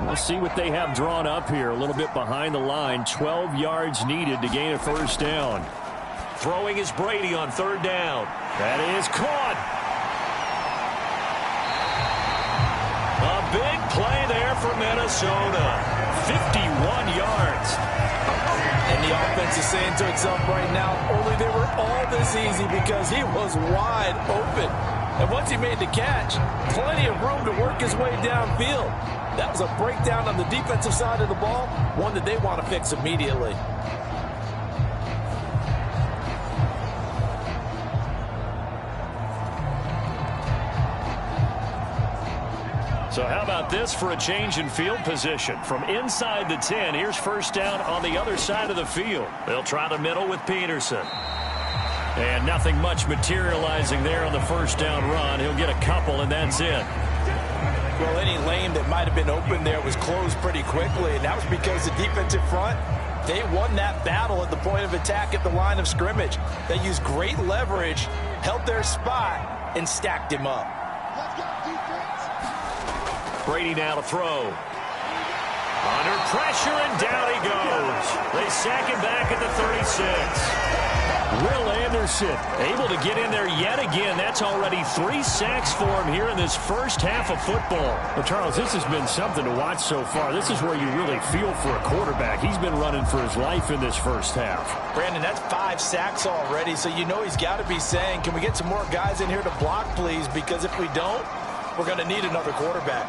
We'll see what they have drawn up here. A little bit behind the line. 12 yards needed to gain a first down. Throwing is Brady on 3rd down. That is caught. A big play there for Minnesota. 51 yards. And the offense is saying to itself right now, only they were all this easy because he was wide open. And once he made the catch, plenty of room to work his way downfield. That was a breakdown on the defensive side of the ball, one that they want to fix immediately. So how about this for a change in field position? From inside the 10, here's first down on the other side of the field. They'll try the middle with Peterson. And nothing much materializing there on the first down run. He'll get a couple, and that's it. Well, any lane that might have been open there was closed pretty quickly, and that was because the defensive front, they won that battle at the point of attack at the line of scrimmage. They used great leverage, held their spot, and stacked him up. Brady now to throw. Under pressure, and down he goes. They sack him back at the 36. Will Anderson able to get in there yet again. That's already 3 sacks for him here in this first half of football. Well, Charles, this has been something to watch so far. This is where you really feel for a quarterback. He's been running for his life in this first half. Brandon, that's 5 sacks already, so you know he's got to be saying, can we get some more guys in here to block, please? Because if we don't, we're going to need another quarterback.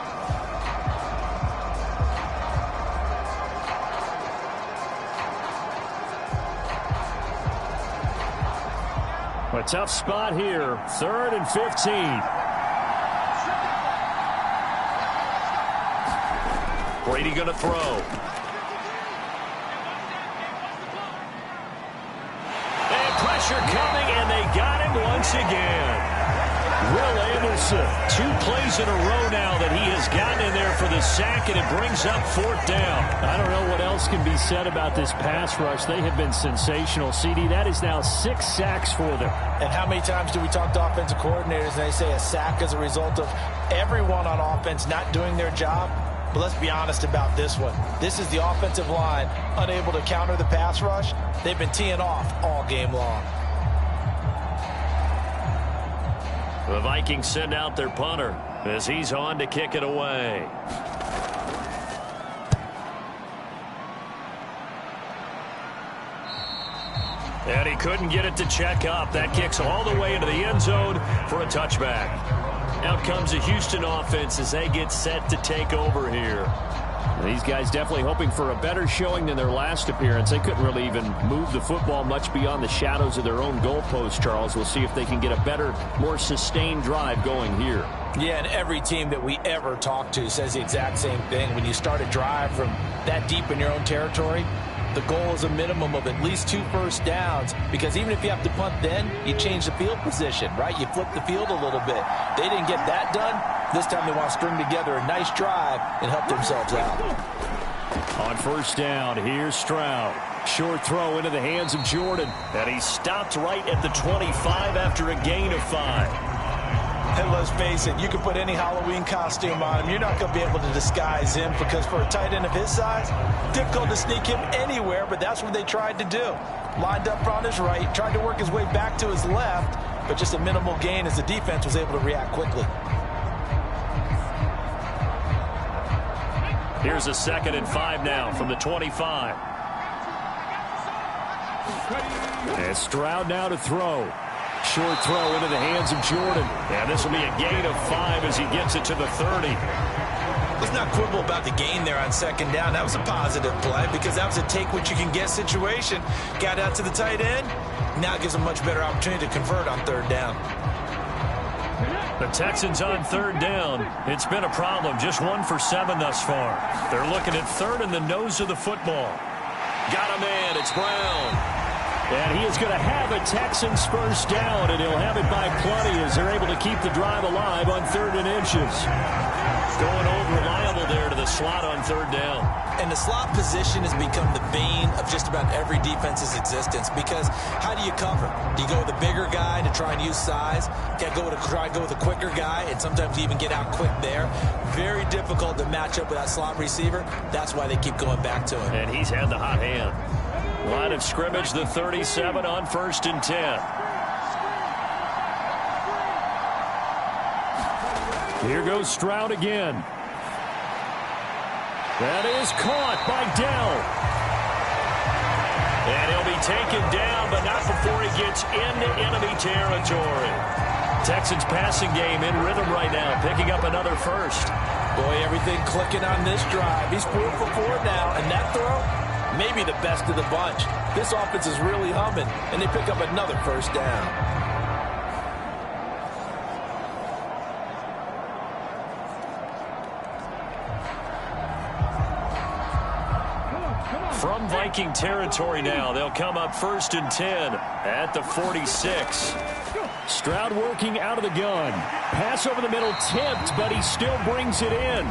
A tough spot here. 3rd and 15. Brady going to throw. And pressure coming, and they got him once again. Will Anderson. 2 plays in a row now that he has gotten in there for the sack, and it brings up 4th down. I don't know what else can be said about this pass rush. They have been sensational. CD, that is now 6 sacks for them. And how many times do we talk to offensive coordinators and they say a sack as a result of everyone on offense not doing their job? But let's be honest about this one. This is the offensive line unable to counter the pass rush. They've been teeing off all game long. The Vikings send out their punter as he's on to kick it away. And he couldn't get it to check up. That kicks all the way into the end zone for a touchback. Out comes the Houston offense as they get set to take over here. These guys definitely hoping for a better showing than their last appearance. They couldn't really even move the football much beyond the shadows of their own goalpost, Charles. We'll see if they can get a better, more sustained drive going here. Yeah, and every team that we ever talk to says the exact same thing. When you start a drive from that deep in your own territory, the goal is a minimum of at least 2 first downs, because even if you have to punt then, you change the field position, right? You flip the field a little bit. They didn't get that done. This time they want to string together a nice drive and help themselves out. On first down, here's Stroud. Short throw into the hands of Jordan. And he stopped right at the 25 after a gain of 5. And let's face it, you can put any Halloween costume on him. You're not going to be able to disguise him, because for a tight end of his size, difficult to sneak him anywhere, but that's what they tried to do. Lined up on his right, tried to work his way back to his left, but just a minimal gain as the defense was able to react quickly. Here's a 2nd and 5 now from the 25. And Stroud now to throw. Short throw into the hands of Jordan. And this will be a gain of 5 as he gets it to the 30. Let's not quibble about the gain there on 2nd down. That was a positive play, because that was a take-what-you-can-get situation. Got out to the tight end. Now it gives a much better opportunity to convert on 3rd down. The Texans on 3rd down. It's been a problem. Just 1 for 7 thus far. They're looking at 3rd in the nose of the football. Got a man. It's Brown. And he is going to have a Texans first down, and he'll have it by plenty as they're able to keep the drive alive on 3rd and inches. Going over reliable there to the slot on 3rd down. And the slot position has become the bane of just about every defense's existence, because how do you cover? Do you go with a bigger guy to try and use size? You got to try and go with a quicker guy, and sometimes you even get out quick there. Very difficult to match up with that slot receiver. That's why they keep going back to him. And he's had the hot hand. Line of scrimmage, the 37 on 1st and 10. Here goes Stroud again. That is caught by Dell. And he'll be taken down, but not before he gets into enemy territory. Texans passing game in rhythm right now, picking up another first. Boy, everything clicking on this drive. He's 4 for 4 now, and that throw, maybe the best of the bunch. This offense is really humming, and they pick up another first down. From Viking territory now, they'll come up 1st and 10 at the 46. Stroud working out of the gun. Pass over the middle tipped, but he still brings it in.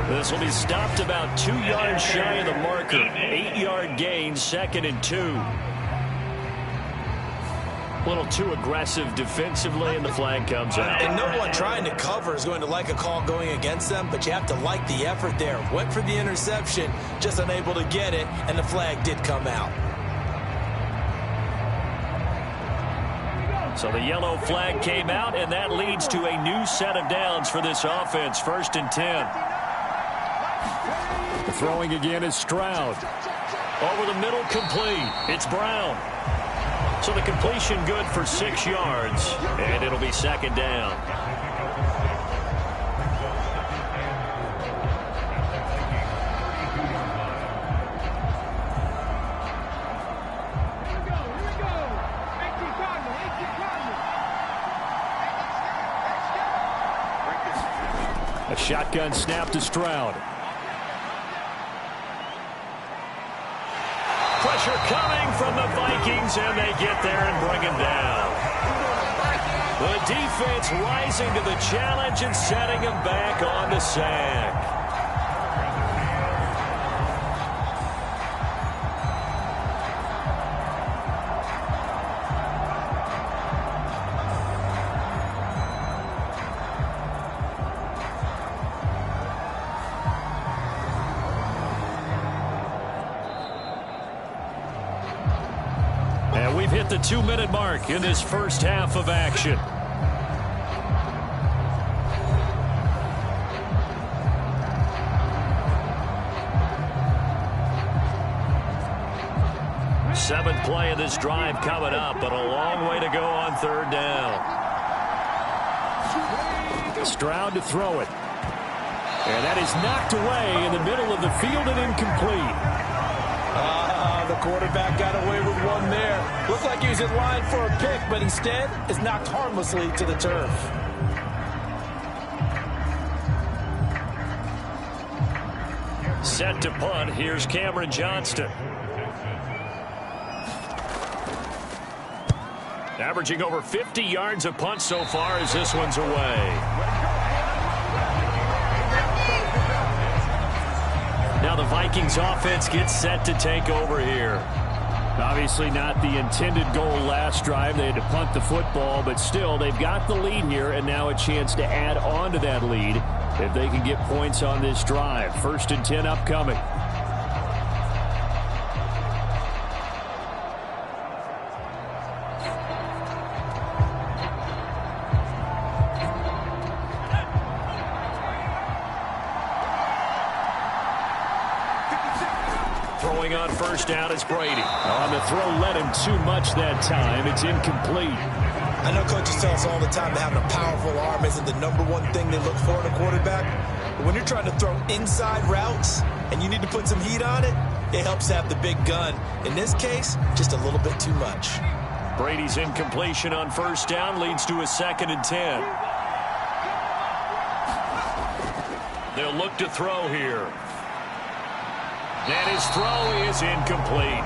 This will be stopped about 2 yards shy of the marker. 8-yard gain, 2nd and 2. A little too aggressive defensively, and the flag comes out. And no one trying to cover is going to like a call going against them, but you have to like the effort there. Went for the interception, just unable to get it, and the flag did come out. So the yellow flag came out, and that leads to a new set of downs for this offense. 1st and 10. The throwing again is Stroud. Over the middle, complete. It's Brown. So the completion good for 6 yards, and it'll be 2nd down. A shotgun snap to Stroud. Pressure coming from the Vikings, and they get there and bring him down. The defense rising to the challenge and setting him back on the sack. Hit the 2-minute mark in this first half of action. Seventh play of this drive coming up, but a long way to go on 3rd down. Stroud to throw it. And that is knocked away in the middle of the field and incomplete. The quarterback got away with one there. Looked like he was in line for a pick, but instead is knocked harmlessly to the turf. Set to punt. Here's Cameron Johnston. Averaging over 50 yards a punt so far as this one's away. Now the Vikings offense gets set to take over here. Obviously not the intended goal last drive. They had to punt the football, but still they've got the lead here and now a chance to add on to that lead if they can get points on this drive. 1st and 10 upcoming. Throwing on 1st down is Brady. On the throw, led him too much that time. It's incomplete. I know coaches tell us all the time that having a powerful arm isn't the #1 thing they look for in a quarterback. But when you're trying to throw inside routes and you need to put some heat on it, it helps to have the big gun. In this case, just a little bit too much. Brady's incompletion on 1st down leads to a 2nd and 10. They'll look to throw here. And his throw is incomplete.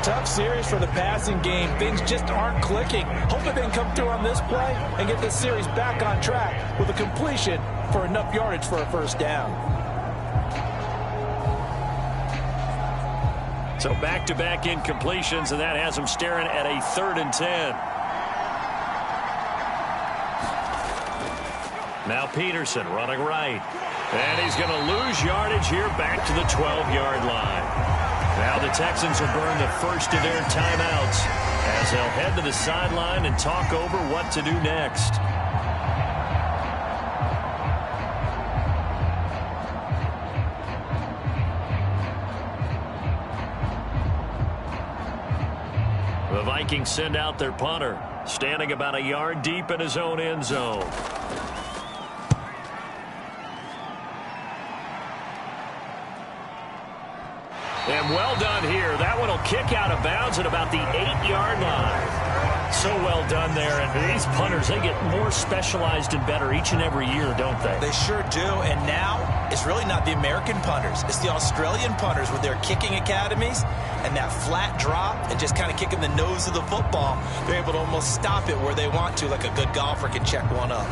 Tough series for the passing game. Things just aren't clicking. Hoping they can come through on this play and get this series back on track with a completion for enough yardage for a 1st down. So back-to-back incompletions, and that has them staring at a 3rd and 10. Now Peterson running right. And he's going to lose yardage here back to the 12-yard line. Now the Texans will burn the first of their timeouts as they'll head to the sideline and talk over what to do next. The Vikings send out their punter, standing about a yard deep in his own end zone. And well done here. That one will kick out of bounds at about the 8-yard line. So well done there. And these punters, they get more specialized and better each and every year, don't they? They sure do. And now it's really not the American punters. It's the Australian punters with their kicking academies and that flat drop and just kind of kicking the nose of the football. They're able to almost stop it where they want to, like a good golfer can check one up.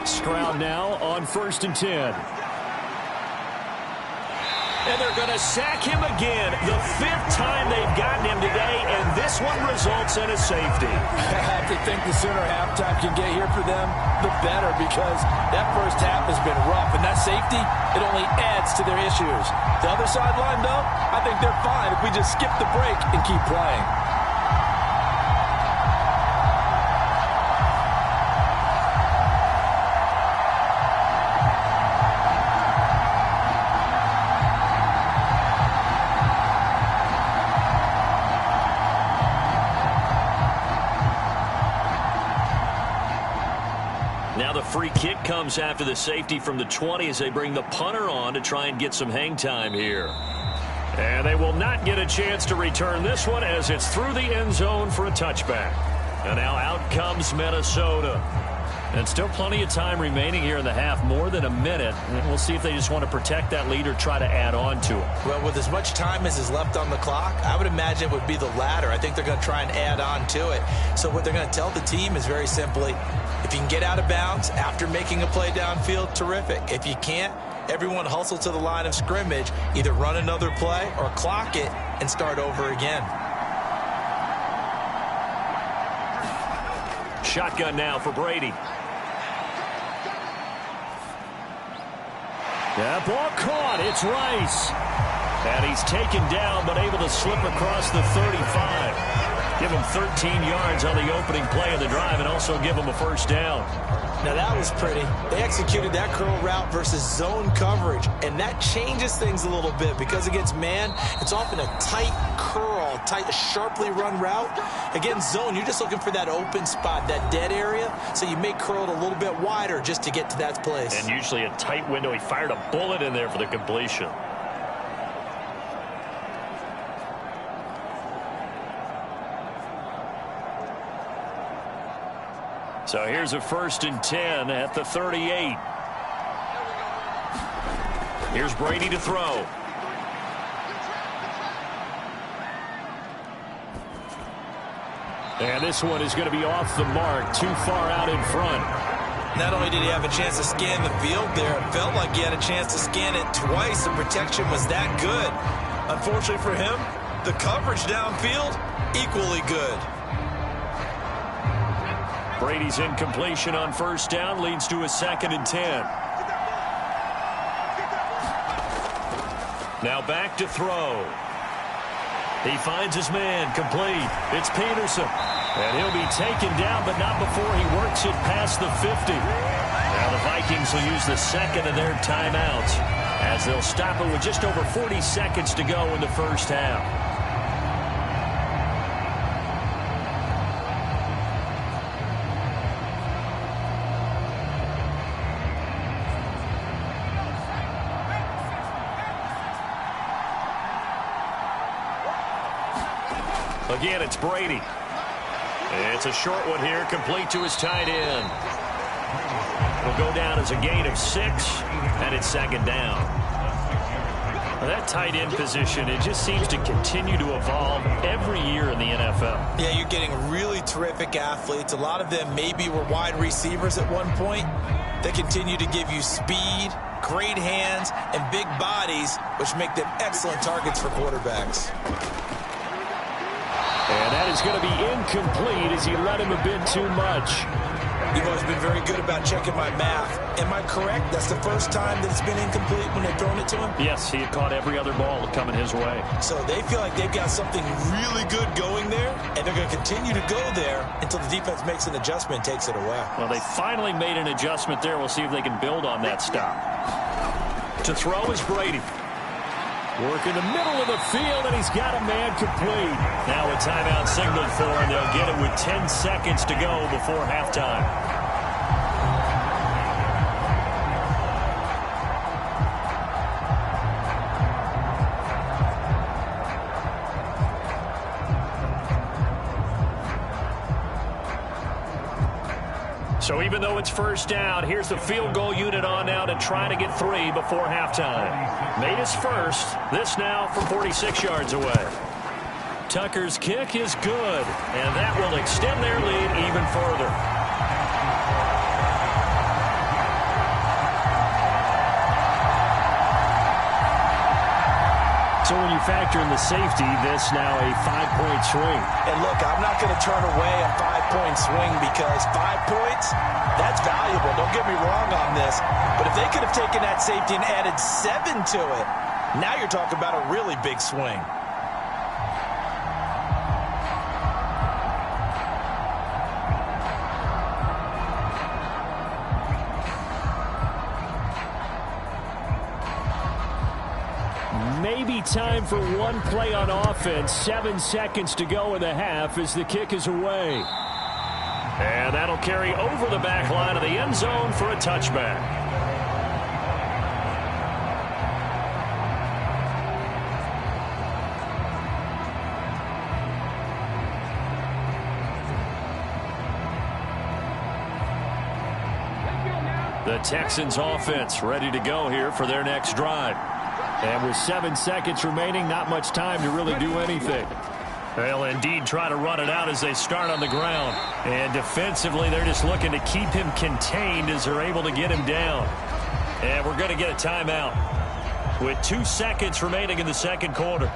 Stroud now on 1st and 10. And they're going to sack him again. The 5th time they've gotten him today, and this one results in a safety. I have to think the sooner halftime can get here for them, the better, because that 1st half has been rough, and that safety, it only adds to their issues. The other sideline, though, I think they're fine if we just skip the break and keep playing. Now the free kick comes after the safety from the 20 as they bring the punter on to try and get some hang time here. And they will not get a chance to return this one as it's through the end zone for a touchback. And now out comes Minnesota. And still plenty of time remaining here in the half, more than a minute. And we'll see if they just want to protect that lead or try to add on to it. Well, with as much time as is left on the clock, I would imagine it would be the latter. I think they're going to try and add on to it. So what they're going to tell the team is very simply, if you can get out of bounds after making a play downfield, terrific. If you can't, everyone hustle to the line of scrimmage, either run another play or clock it and start over again. Shotgun now for Brady. That ball caught. It's Rice. And he's taken down but able to slip across the 35. Give them 13 yards on the opening play of the drive and also give them a first down. Now that was pretty. They executed that curl route versus zone coverage, and that changes things a little bit because against man, it's often a tight curl, tight, sharply run route. Against zone, you're just looking for that open spot, that dead area, so you may curl it a little bit wider just to get to that place. And usually a tight window. He fired a bullet in there for the completion. So here's a 1st and 10 at the 38. Here's Brady to throw. And this one is going to be off the mark, too far out in front. Not only did he have a chance to scan the field there, it felt like he had a chance to scan it twice. The protection was that good. Unfortunately for him, the coverage downfield, equally good. Brady's incompletion on 1st down leads to a 2nd and 10. Now back to throw. He finds his man, complete. It's Peterson. And he'll be taken down, but not before he works it past the 50. Now the Vikings will use the 2nd of their timeouts as they'll stop it with just over 40 seconds to go in the 1st half. Again, it's Brady. It's a short one here, complete to his tight end. It'll go down as a gain of 6, and it's 2nd down. Well, that tight end position, it just seems to continue to evolve every year in the NFL. Yeah, you're getting really terrific athletes. A lot of them maybe were wide receivers at one point. They continue to give you speed, great hands, and big bodies, which make them excellent targets for quarterbacks. And that is going to be incomplete as he let him a bit too much. You've always been very good about checking my math. Am I correct? That's the first time that it's been incomplete when they've thrown it to him? Yes, he had caught every other ball coming his way. So they feel like they've got something really good going there, and they're going to continue to go there until the defense makes an adjustment and takes it away. Well, they finally made an adjustment there. We'll see if they can build on that stop. To throw is Brady. Work in the middle of the field, and he's got a man complete. Now a timeout signaled for, and they'll get it with 10 seconds to go before halftime. So even though it's 1st down, here's the field goal unit on now to try to get 3 before halftime. Made his first. This now from 46 yards away. Tucker's kick is good, and that will extend their lead even further. So when you factor in the safety, this now a 5-point swing. And look, I'm not going to turn away a 5-point swing because 5 points, that's valuable. Don't get me wrong on this. But if they could have taken that safety and added 7 to it, now you're talking about a really big swing. Maybe time for one play on offense. 7 seconds to go in the half as the kick is away. And that'll carry over the back line of the end zone for a touchback. The Texans offense ready to go here for their next drive. And with 7 seconds remaining, not much time to really do anything. They'll indeed try to run it out as they start on the ground. And defensively, they're just looking to keep him contained as they're able to get him down. And we're going to get a timeout with 2 seconds remaining in the second quarter.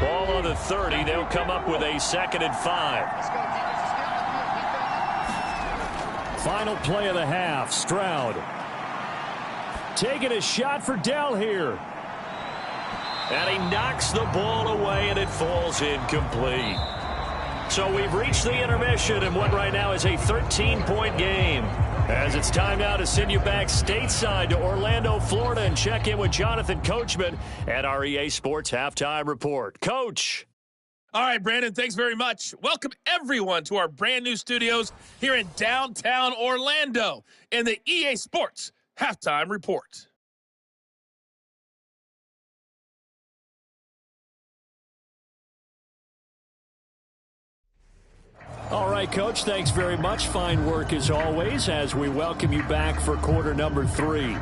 Ball on the 30. They'll come up with a 2nd and 5. Final play of the half. Stroud taking a shot for Dell here. And he knocks the ball away, and it falls incomplete. So we've reached the intermission in what right now is a 13-point game. As it's time now to send you back stateside to Orlando, Florida, and check in with Jonathan Coachman at our EA Sports Halftime Report. Coach. All right, Brandon, thanks very much. Welcome, everyone, to our brand-new studios here in downtown Orlando in the EA Sports Halftime Report. All right, Coach, thanks very much. Fine work as always as we welcome you back for quarter number 3.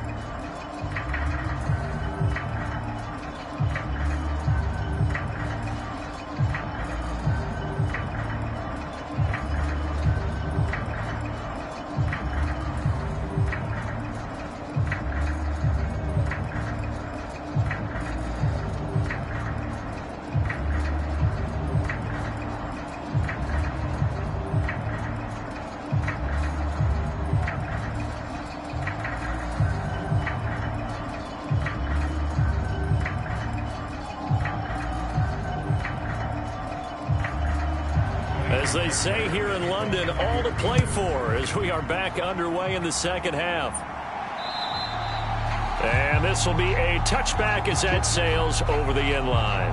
As they say here in London, all to play for as we are back underway in the second half. And this will be a touchback as that sails over the end line.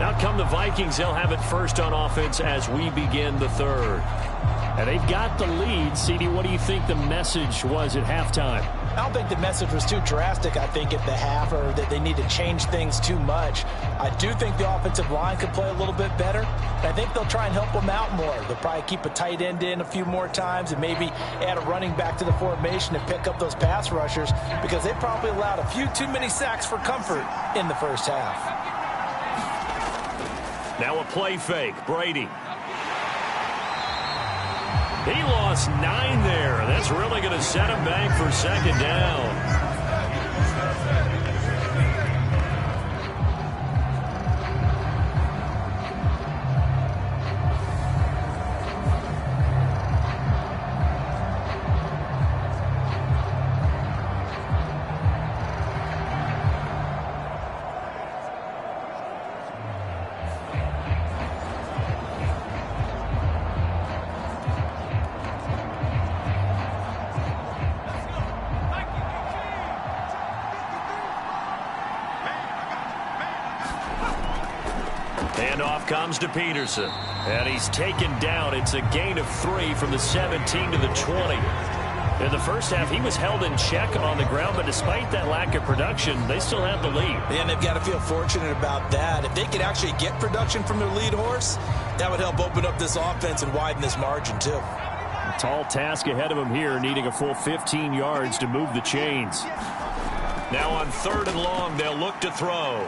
Now come the Vikings. They'll have it first on offense as we begin the third. And they've got the lead. CD, what do you think the message was at halftime? I don't think the message was too drastic, I think, at the half, or that they need to change things too much. I do think the offensive line could play a little bit better, and I think they'll try and help them out more. They'll probably keep a tight end in a few more times and maybe add a running back to the formation and pick up those pass rushers because they probably allowed a few too many sacks for comfort in the first half. Now a play fake. Brady. He lost 9 there. That's really going to set him back for second down. Handoff comes to Peterson. And he's taken down. It's a gain of 3 from the 17 to the 20. In the first half, he was held in check on the ground, but despite that lack of production, they still have the lead. And they've got to feel fortunate about that. If they could actually get production from their lead horse, that would help open up this offense and widen this margin, too. A tall task ahead of him here, needing a full 15 yards to move the chains. Now on 3rd and long, they'll look to throw.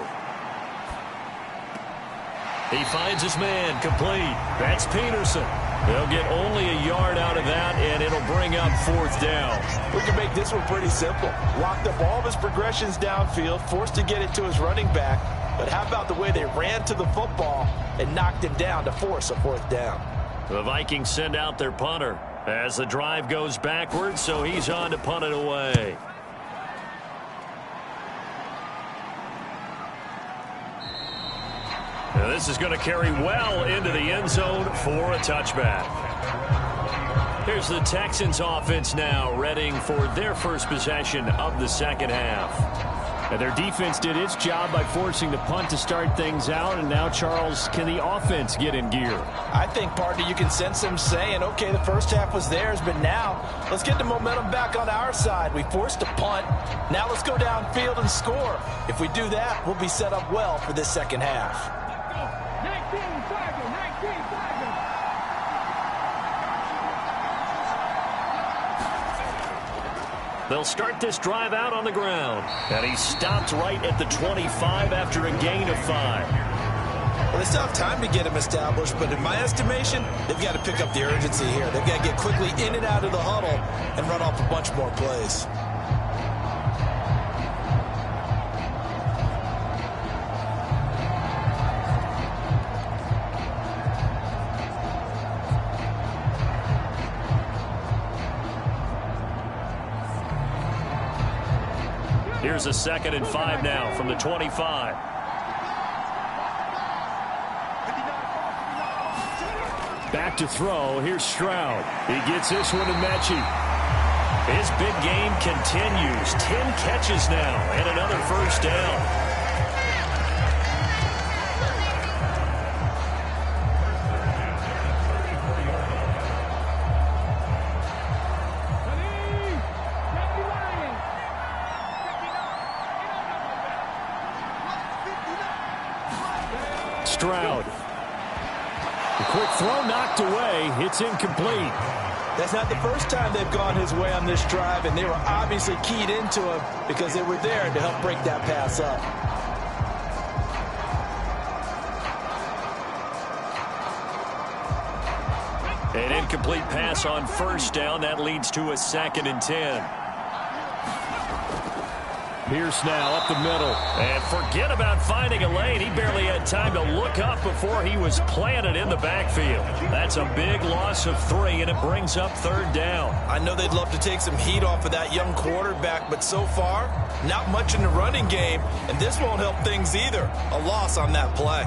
He finds his man, complete. That's Peterson. They'll get only a yard out of that, and it'll bring up 4th down. We can make this one pretty simple. Locked up all of his progressions downfield, forced to get it to his running back. But how about the way they ran to the football and knocked him down to force a 4th down? The Vikings send out their punter as the drive goes backwards, so he's on to punt it away. Now this is going to carry well into the end zone for a touchback. Here's the Texans offense now, readying for their first possession of the second half. And their defense did its job by forcing the punt to start things out. And now, Charles, can the offense get in gear? I think, partner, you can sense them saying, okay, the first half was theirs, but now let's get the momentum back on our side. We forced a punt. Now let's go downfield and score. If we do that, we'll be set up well for this second half. They'll start this drive out on the ground. And he stopped right at the 25 after a gain of 5. Well, they still have time to get him established, but in my estimation, they've got to pick up the urgency here. They've got to get quickly in and out of the huddle and run off a bunch more plays. Here's a 2nd and 5 now from the 25. Back to throw. Here's Stroud. He gets this one to Mechie. His big game continues. 10 catches now and another first down. Stroud. The quick throw knocked away. It's incomplete. That's not the first time they've gone his way on this drive, and they were obviously keyed into him because they were there to help break that pass up. An incomplete pass on first down. That leads to a 2nd and 10. Pierce now up the middle. And forget about finding a lane. He barely had time to look up before he was planted in the backfield. That's a big loss of 3, and it brings up 3rd down. I know they'd love to take some heat off of that young quarterback, but so far, not much in the running game, and this won't help things either. A loss on that play.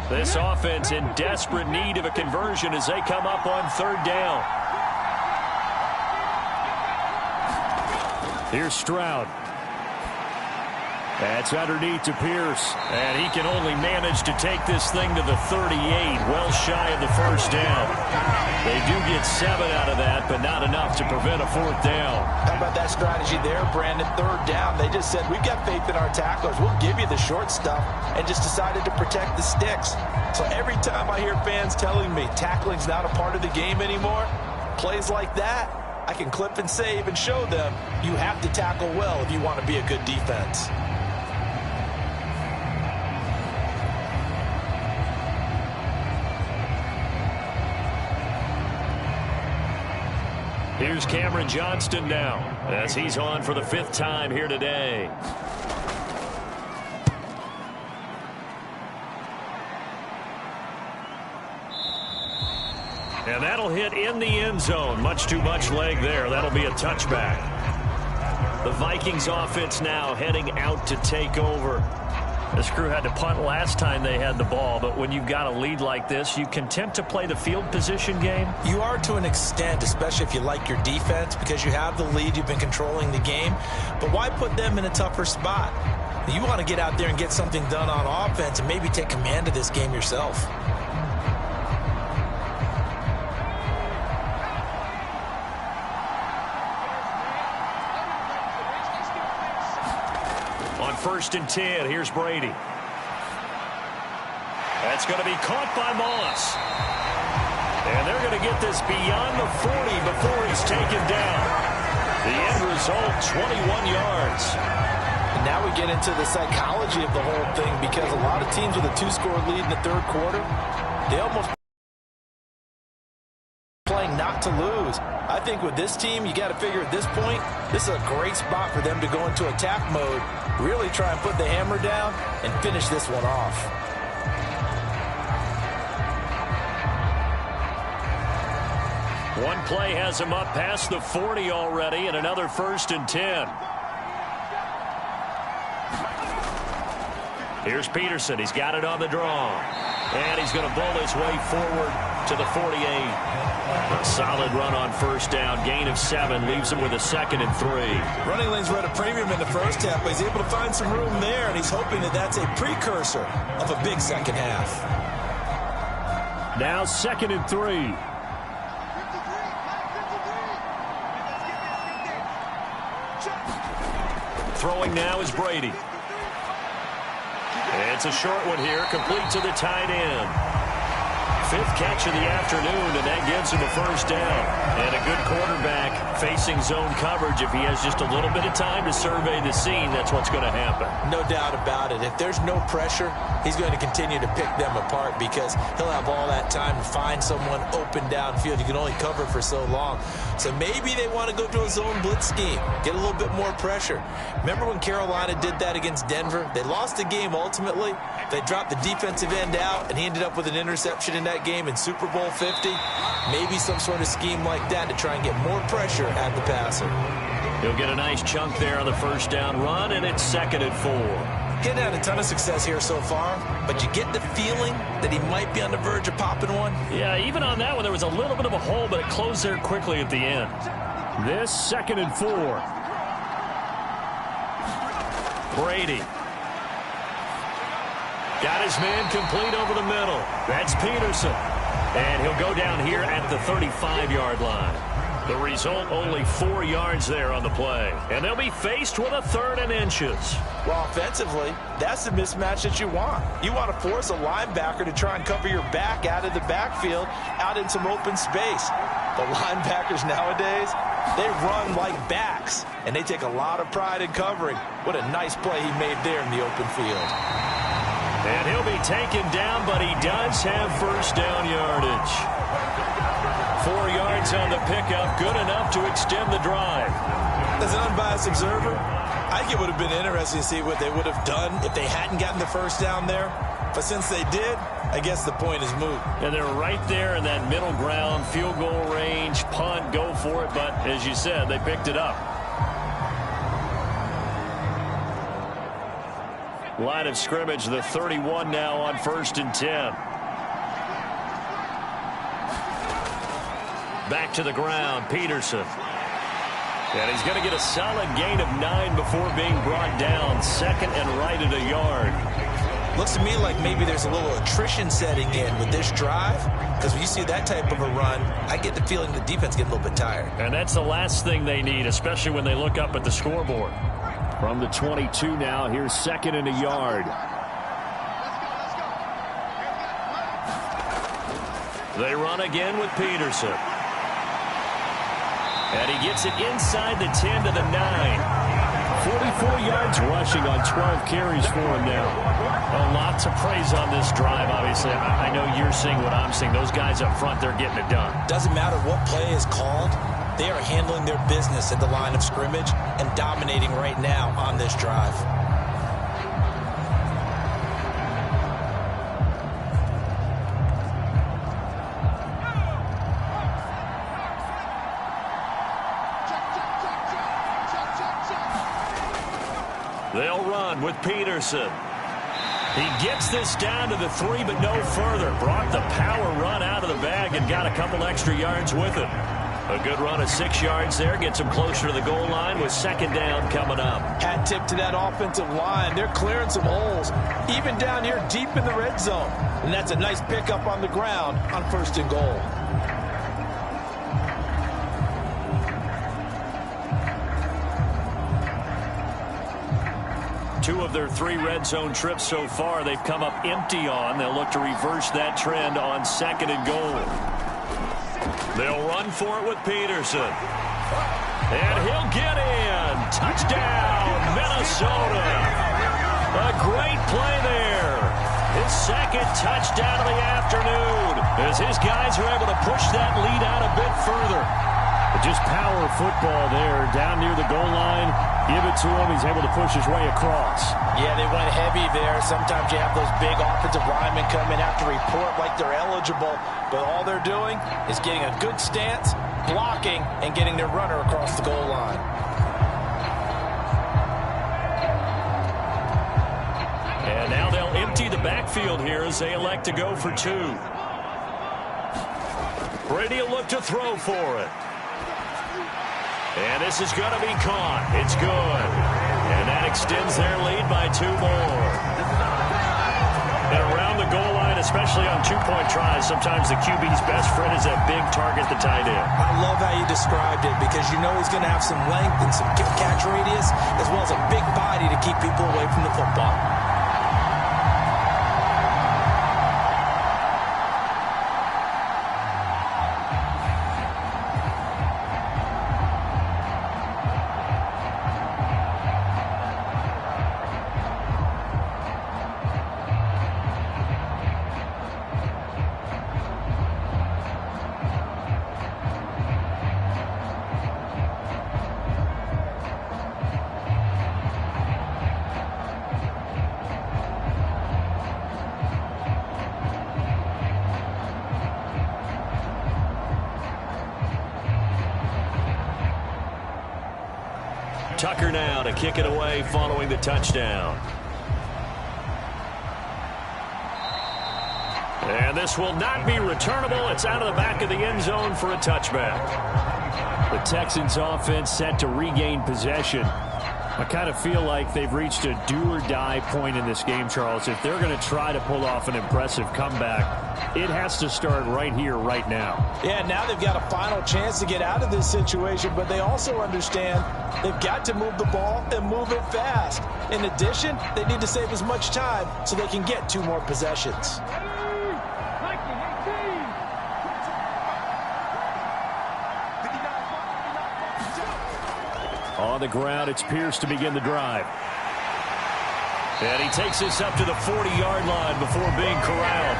This offense in desperate need of a conversion as they come up on 3rd down. Here's Stroud. That's underneath to Pierce. And he can only manage to take this thing to the 38, well shy of the first down. They do get 7 out of that, but not enough to prevent a 4th down. How about that strategy there, Brandon? 3rd down. They just said, we've got faith in our tacklers. We'll give you the short stuff, and just decided to protect the sticks. So every time I hear fans telling me tackling's not a part of the game anymore, plays like that, I can clip and save and show them you have to tackle well if you want to be a good defense. Here's Cameron Johnston now as he's on for the 5th time here today. And that'll hit in the end zone. Much too much leg there. That'll be a touchback. The Vikings offense now heading out to take over. This crew had to punt last time they had the ball, but when you've got a lead like this, you can tempt to play the field position game. You are to an extent, especially if you like your defense, because you have the lead, you've been controlling the game. But why put them in a tougher spot? You want to get out there and get something done on offense and maybe take command of this game yourself. On 1st and 10, here's Brady. That's going to be caught by Moss. And they're going to get this beyond the 40 before he's taken down. The end result, 21 yards. And now we get into the psychology of the whole thing, because a lot of teams with a 2-score lead in the 3rd quarter, they almost playing not to lose. I think with this team, you got to figure at this point, this is a great spot for them to go into attack mode, really try and put the hammer down and finish this one off. One play has him up past the 40 already, and another 1st and 10. Here's Peterson. He's got it on the draw. And he's going to bull his way forward to the 48. A solid run on 1st down. Gain of 7 leaves him with a 2nd and 3. Running lanes were at a premium in the first half, but he's able to find some room there, and he's hoping that that's a precursor of a big second half. Now 2nd and 3. Throwing now is Brady. It's a short one here, complete to the tight end. Fifth catch of the afternoon, and that gives him a first down. And a good quarterback facing zone coverage. If he has just a little bit of time to survey the scene, that's what's going to happen. No doubt about it. If there's no pressure, he's going to continue to pick them apart because he'll have all that time to find someone open downfield. You can only cover for so long. So maybe they want to go to a zone blitz scheme, get a little bit more pressure. Remember when Carolina did that against Denver? They lost the game ultimately. They dropped the defensive end out, and he ended up with an interception in that game in Super Bowl 50. Maybe some sort of scheme like that to try and get more pressure at the passer. He'll get a nice chunk there on the first down run, and it's 2nd and 4. Getting had a ton of success here so far, but you get the feeling that he might be on the verge of popping one. Yeah, even on that one, there was a little bit of a hole, but it closed there quickly at the end. This 2nd and 4. Brady. Got his man complete over the middle. That's Peterson. And he'll go down here at the 35-yard line. The result, only 4 yards there on the play. And they'll be faced with a 3rd and inches. Well, offensively, that's the mismatch that you want. You want to force a linebacker to try and cover your back out of the backfield, out in some open space. The linebackers nowadays, they run like backs, and they take a lot of pride in covering. What a nice play he made there in the open field. And he'll be taken down, but he does have first down yardage. 4 yards on the pickup, good enough to extend the drive. As an unbiased observer, I think it would have been interesting to see what they would have done if they hadn't gotten the first down there. But since they did, I guess the point is moot. And they're right there in that middle ground, field goal range, punt, go for it. But as you said, they picked it up. Line of scrimmage, the 31 now on 1st and 10. Back to the ground, Peterson. And he's going to get a solid gain of 9 before being brought down. 2nd and right at a yard. Looks to me like maybe there's a little attrition setting in with this drive. Because when you see that type of a run, I get the feeling the defense gets a little bit tired. And that's the last thing they need, especially when they look up at the scoreboard. From the 22 now, here's 2nd and a yard. They run again with Peterson. And he gets it inside the 10 to the 9. 44 yards rushing on 12 carries for him now. A lot to praise on this drive, obviously. I know you're seeing what I'm seeing. Those guys up front, they're getting it done. Doesn't matter what play is called. They are handling their business at the line of scrimmage and dominating right now on this drive. They'll run with Peterson. He gets this down to the 3, but no further. Brought the power run out of the bag and got a couple extra yards with it. A good run of 6 yards there. Gets him closer to the goal line with 2nd down coming up. Hat tip to that offensive line. They're clearing some holes, even down here deep in the red zone. And that's a nice pickup on the ground on 1st and goal. Two of their 3 red zone trips so far, they've come up empty on. They'll look to reverse that trend on 2nd and goal. They'll run for it with Peterson. And he'll get in. Touchdown, Minnesota. A great play there. His 2nd touchdown of the afternoon as his guys are able to push that lead out a bit further. Just power football there down near the goal line. Give it to him. He's able to push his way across. Yeah, they went heavy there. Sometimes you have those big offensive linemen come in, have to report like they're eligible. But all they're doing is getting a good stance, blocking, and getting their runner across the goal line. And now they'll empty the backfield here as they elect to go for 2. Brady will look to throw for it. And this is going to be caught. It's good. And that extends their lead by 2 more. And around the goal line, especially on 2-point tries, sometimes the QB's best friend is that big target, the tight end. I love how you described it because you know he's going to have some length and some catch radius as well as a big body to keep people away from the football. Tucker now to kick it away following the touchdown. And this will not be returnable. It's out of the back of the end zone for a touchback. The Texans offense set to regain possession. I kind of feel like they've reached a do-or-die point in this game, Charles. If they're going to try to pull off an impressive comeback, it has to start right here, right now. Yeah, now they've got a final chance to get out of this situation, but they also understand they've got to move the ball and move it fast. In addition, they need to save as much time so they can get 2 more possessions. On the ground, it's Pierce to begin the drive. And he takes this up to the 40-yard line before being corralled.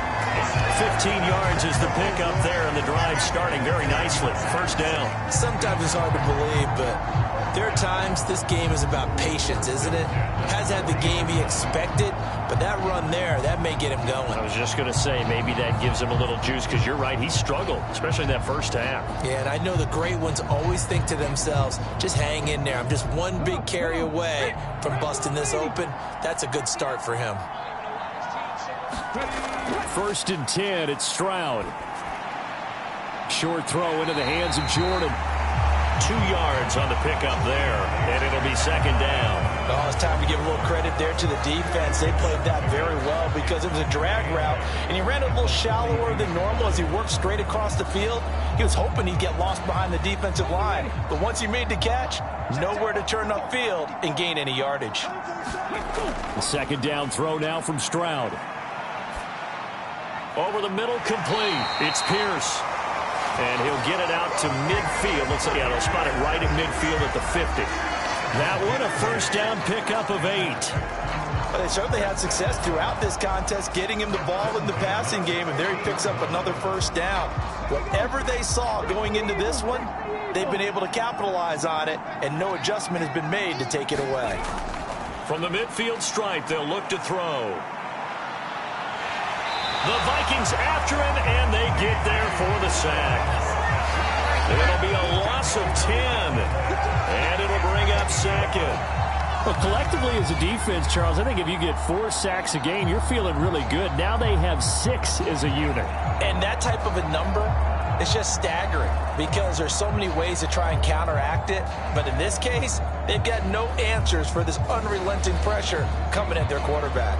15 yards is the pickup there, and the drive starting very nicely. First down. Sometimes it's hard to believe, but there are times this game is about patience, isn't it? Has had the game he expected, but that run there, that may get him going. I was just going to say, maybe that gives him a little juice, because you're right, he struggled, especially in that first half. Yeah, and I know the great ones always think to themselves, just hang in there. I'm just one big carry away from busting this open. That's a good start for him. 1st and 10, it's Stroud. Short throw into the hands of Jordan. 2 yards on the pickup there, and it'll be second down. Oh, it's time to give a little credit there to the defense. They played that very well because it was a drag route, and he ran a little shallower than normal as he worked straight across the field. He was hoping he'd get lost behind the defensive line, but once he made the catch, nowhere to turn upfield and gain any yardage. The second down throw now from Stroud. Over the middle, complete. It's Pierce. And he'll get it out to midfield. Let's see, they'll spot it right at midfield at the 50. That one, a first down pickup of 8. Well, they certainly had success throughout this contest, getting him the ball in the passing game, and there he picks up another first down. Whatever they saw going into this one, they've been able to capitalize on it, and no adjustment has been made to take it away. From the midfield stripe, they'll look to throw. The Vikings after him, and they get there for the sack. It'll be a loss of 10, and it'll bring up second. Well, collectively as a defense, Charles, I think if you get 4 sacks a game, you're feeling really good. Now they have 6 as a unit. And that type of a number is just staggering because there's so many ways to try and counteract it. But in this case, they've got no answers for this unrelenting pressure coming at their quarterback.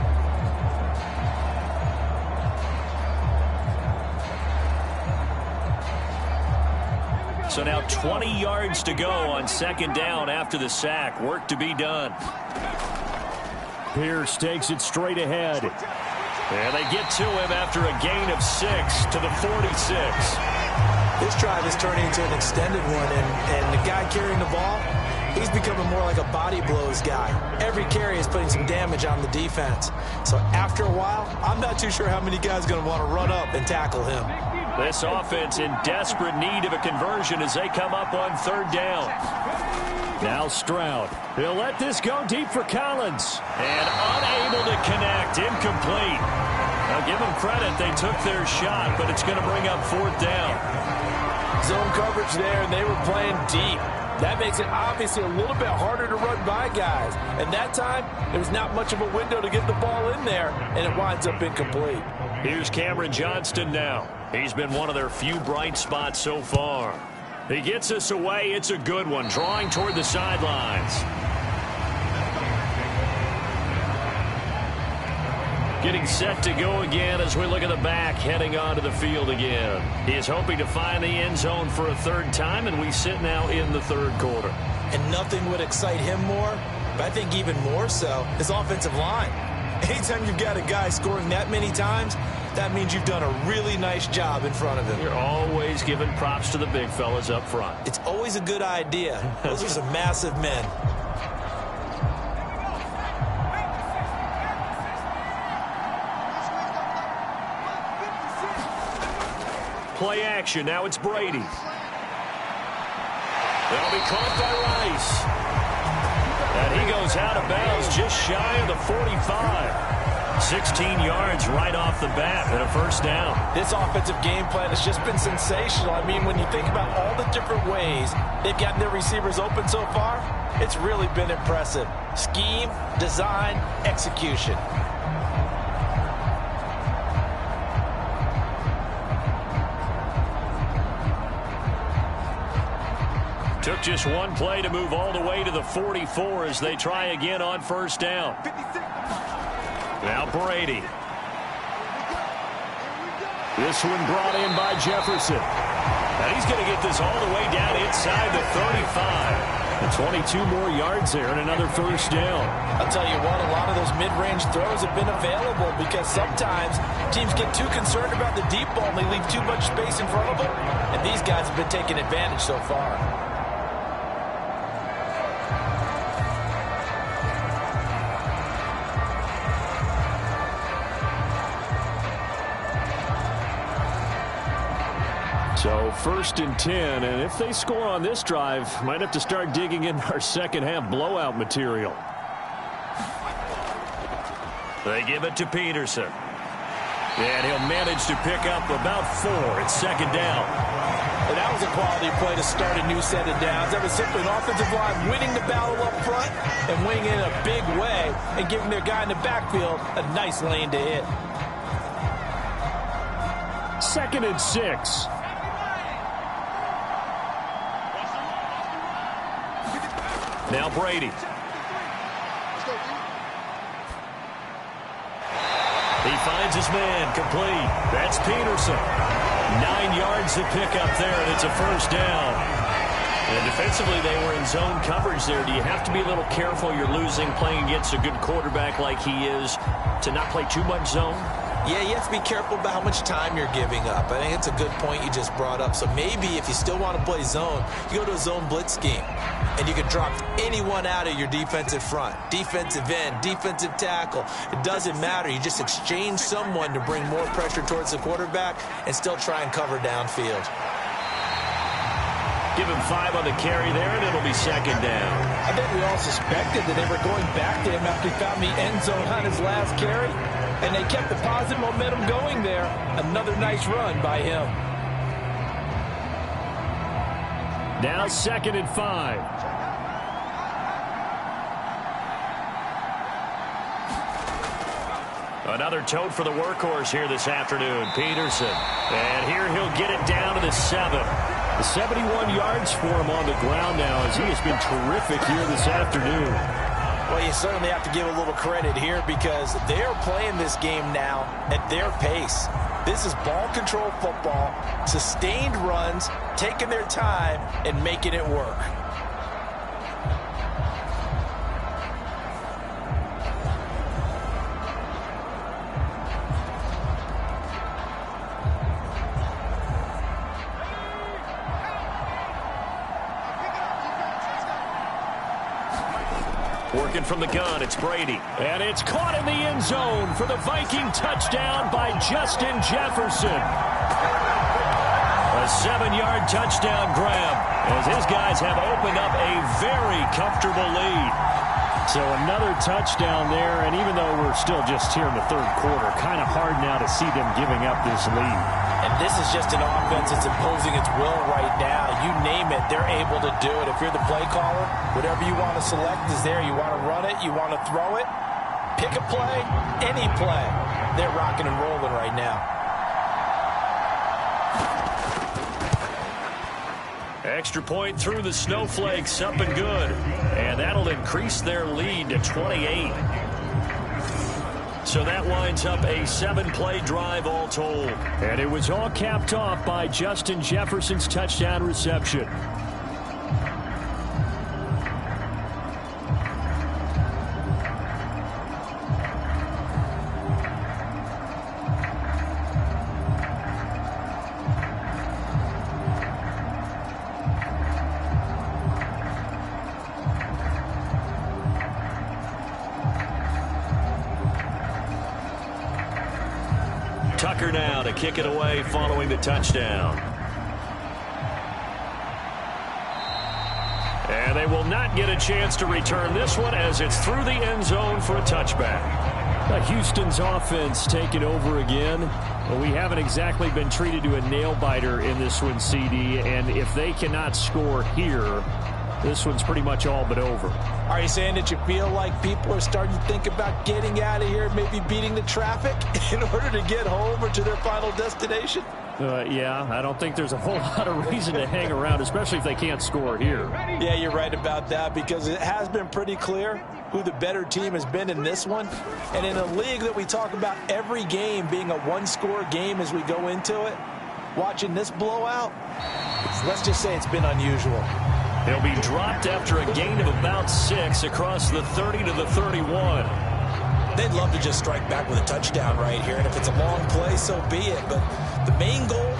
So now 20 yards to go on second down after the sack. Work to be done. Pierce takes it straight ahead. And they get to him after a gain of 6 to the 46. This drive is turning into an extended one, and the guy carrying the ball, he's becoming more like a body blows guy. Every carry is putting some damage on the defense. So after a while, I'm not too sure how many guys are going to want to run up and tackle him. This offense in desperate need of a conversion as they come up on third down. Now Stroud. He'll let this go deep for Collins. And unable to connect. Incomplete. Now give them credit. They took their shot, but it's going to bring up fourth down. Zone coverage there, and they were playing deep. That makes it obviously a little bit harder to run by guys. And that time, there was not much of a window to get the ball in there, and it winds up incomplete. Here's Cameron Johnston now. He's been one of their few bright spots so far. He gets us away. It's a good one, drawing toward the sidelines. Getting set to go again as we look at the back, heading onto the field again. He is hoping to find the end zone for a third time, and we sit now in the third quarter. And nothing would excite him more, but I think even more so, his offensive line. Anytime you've got a guy scoring that many times, that means you've done a really nice job in front of him. You're always giving props to the big fellas up front. It's always a good idea. Those are some massive men. Play action. Now it's Brady. They'll be caught by Rice. And he goes out of bounds just shy of the 45. 16 yards right off the bat and a first down. This offensive game plan has just been sensational. I mean, when you think about all the different ways they've gotten their receivers open so far, it's really been impressive. Scheme, design, execution. Took just one play to move all the way to the 44 as they try again on first down. Now Brady. This one brought in by Jefferson. And he's going to get this all the way down inside the 35. And 22 more yards there and another first down. I'll tell you what, a lot of those mid-range throws have been available because sometimes teams get too concerned about the deep ball and they leave too much space in front of them. And these guys have been taking advantage so far. So 1st and 10, and if they score on this drive, might have to start digging in our second half blowout material. They give it to Peterson. And he'll manage to pick up about 4. It's second down. And that was a quality play to start a new set of downs. That was simply an offensive line winning the battle up front and winning in a big way and giving their guy in the backfield a nice lane to hit. 2nd and 6. Now Brady. He finds his man, complete. That's Peterson. 9 yards to pick up there, and it's a first down. And defensively, they were in zone coverage there. Do you have to be a little careful? You're losing, playing against a good quarterback like he is, to not play too much zone? Yeah, you have to be careful about how much time you're giving up. I think it's a good point you just brought up. So maybe if you still want to play zone, you go to a zone blitz scheme. And you can drop anyone out of your defensive front. Defensive end, defensive tackle. It doesn't matter. You just exchange someone to bring more pressure towards the quarterback and still try and cover downfield. Give him 5 on the carry there, and it'll be second down. I think we all suspected that they were going back to him after he found the end zone on his last carry. And they kept the positive momentum going there. Another nice run by him. Now 2nd and 5. Another tote for the workhorse here this afternoon, Peterson. And here he'll get it down to the 7. 71 yards for him on the ground now as he has been terrific here this afternoon. Well, you certainly have to give a little credit here because they're playing this game now at their pace. This is ball control football, sustained runs, taking their time and making it work. Working from the gun, it's Brady. And it's caught in the end zone for the Viking touchdown by Justin Jefferson. A 7-yard touchdown grab as his guys have opened up a very comfortable lead. So another touchdown there, and even though we're still just here in the 3rd quarter, kind of hard now to see them giving up this lead. And this is just an offense that's imposing its will right now. You name it, they're able to do it. If you're the play caller, whatever you want to select is there. You want to run it, you want to throw it, pick a play, any play. They're rocking and rolling right now. Extra point through the snowflakes, up and good. And that'll increase their lead to 28. So that winds up a 7-play drive all told. And it was all capped off by Justin Jefferson's touchdown reception. Tucker now to kick it away following the touchdown. And they will not get a chance to return this one as it's through the end zone for a touchback. Houston's offense taking over again. Well, we haven't exactly been treated to a nail-biter in this one, CD, and if they cannot score here, this one's pretty much all but over. Are you saying that you feel like people are starting to think about getting out of here, maybe beating the traffic in order to get home or to their final destination? Yeah, I don't think there's a whole lot of reason to hang around, especially if they can't score here. Yeah, you're right about that, because it has been pretty clear who the better team has been in this one. And in a league that we talk about every game being a one-score game as we go into it, watching this blowout, let's just say it's been unusual. He'll be dropped after a gain of about 6 across the 30 to the 31. They'd love to just strike back with a touchdown right here, and if it's a long play, so be it. But the main goal,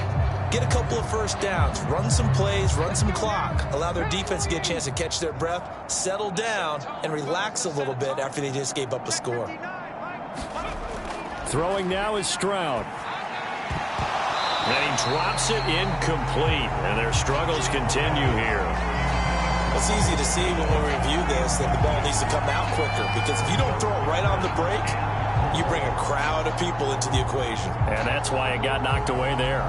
get a couple of first downs, run some plays, run some clock, allow their defense to get a chance to catch their breath, settle down, and relax a little bit after they just gave up a score. Throwing now is Stroud. And he drops it incomplete, and their struggles continue here. It's easy to see when we review this that the ball needs to come out quicker, because if you don't throw it right on the break, you bring a crowd of people into the equation. And that's why it got knocked away there.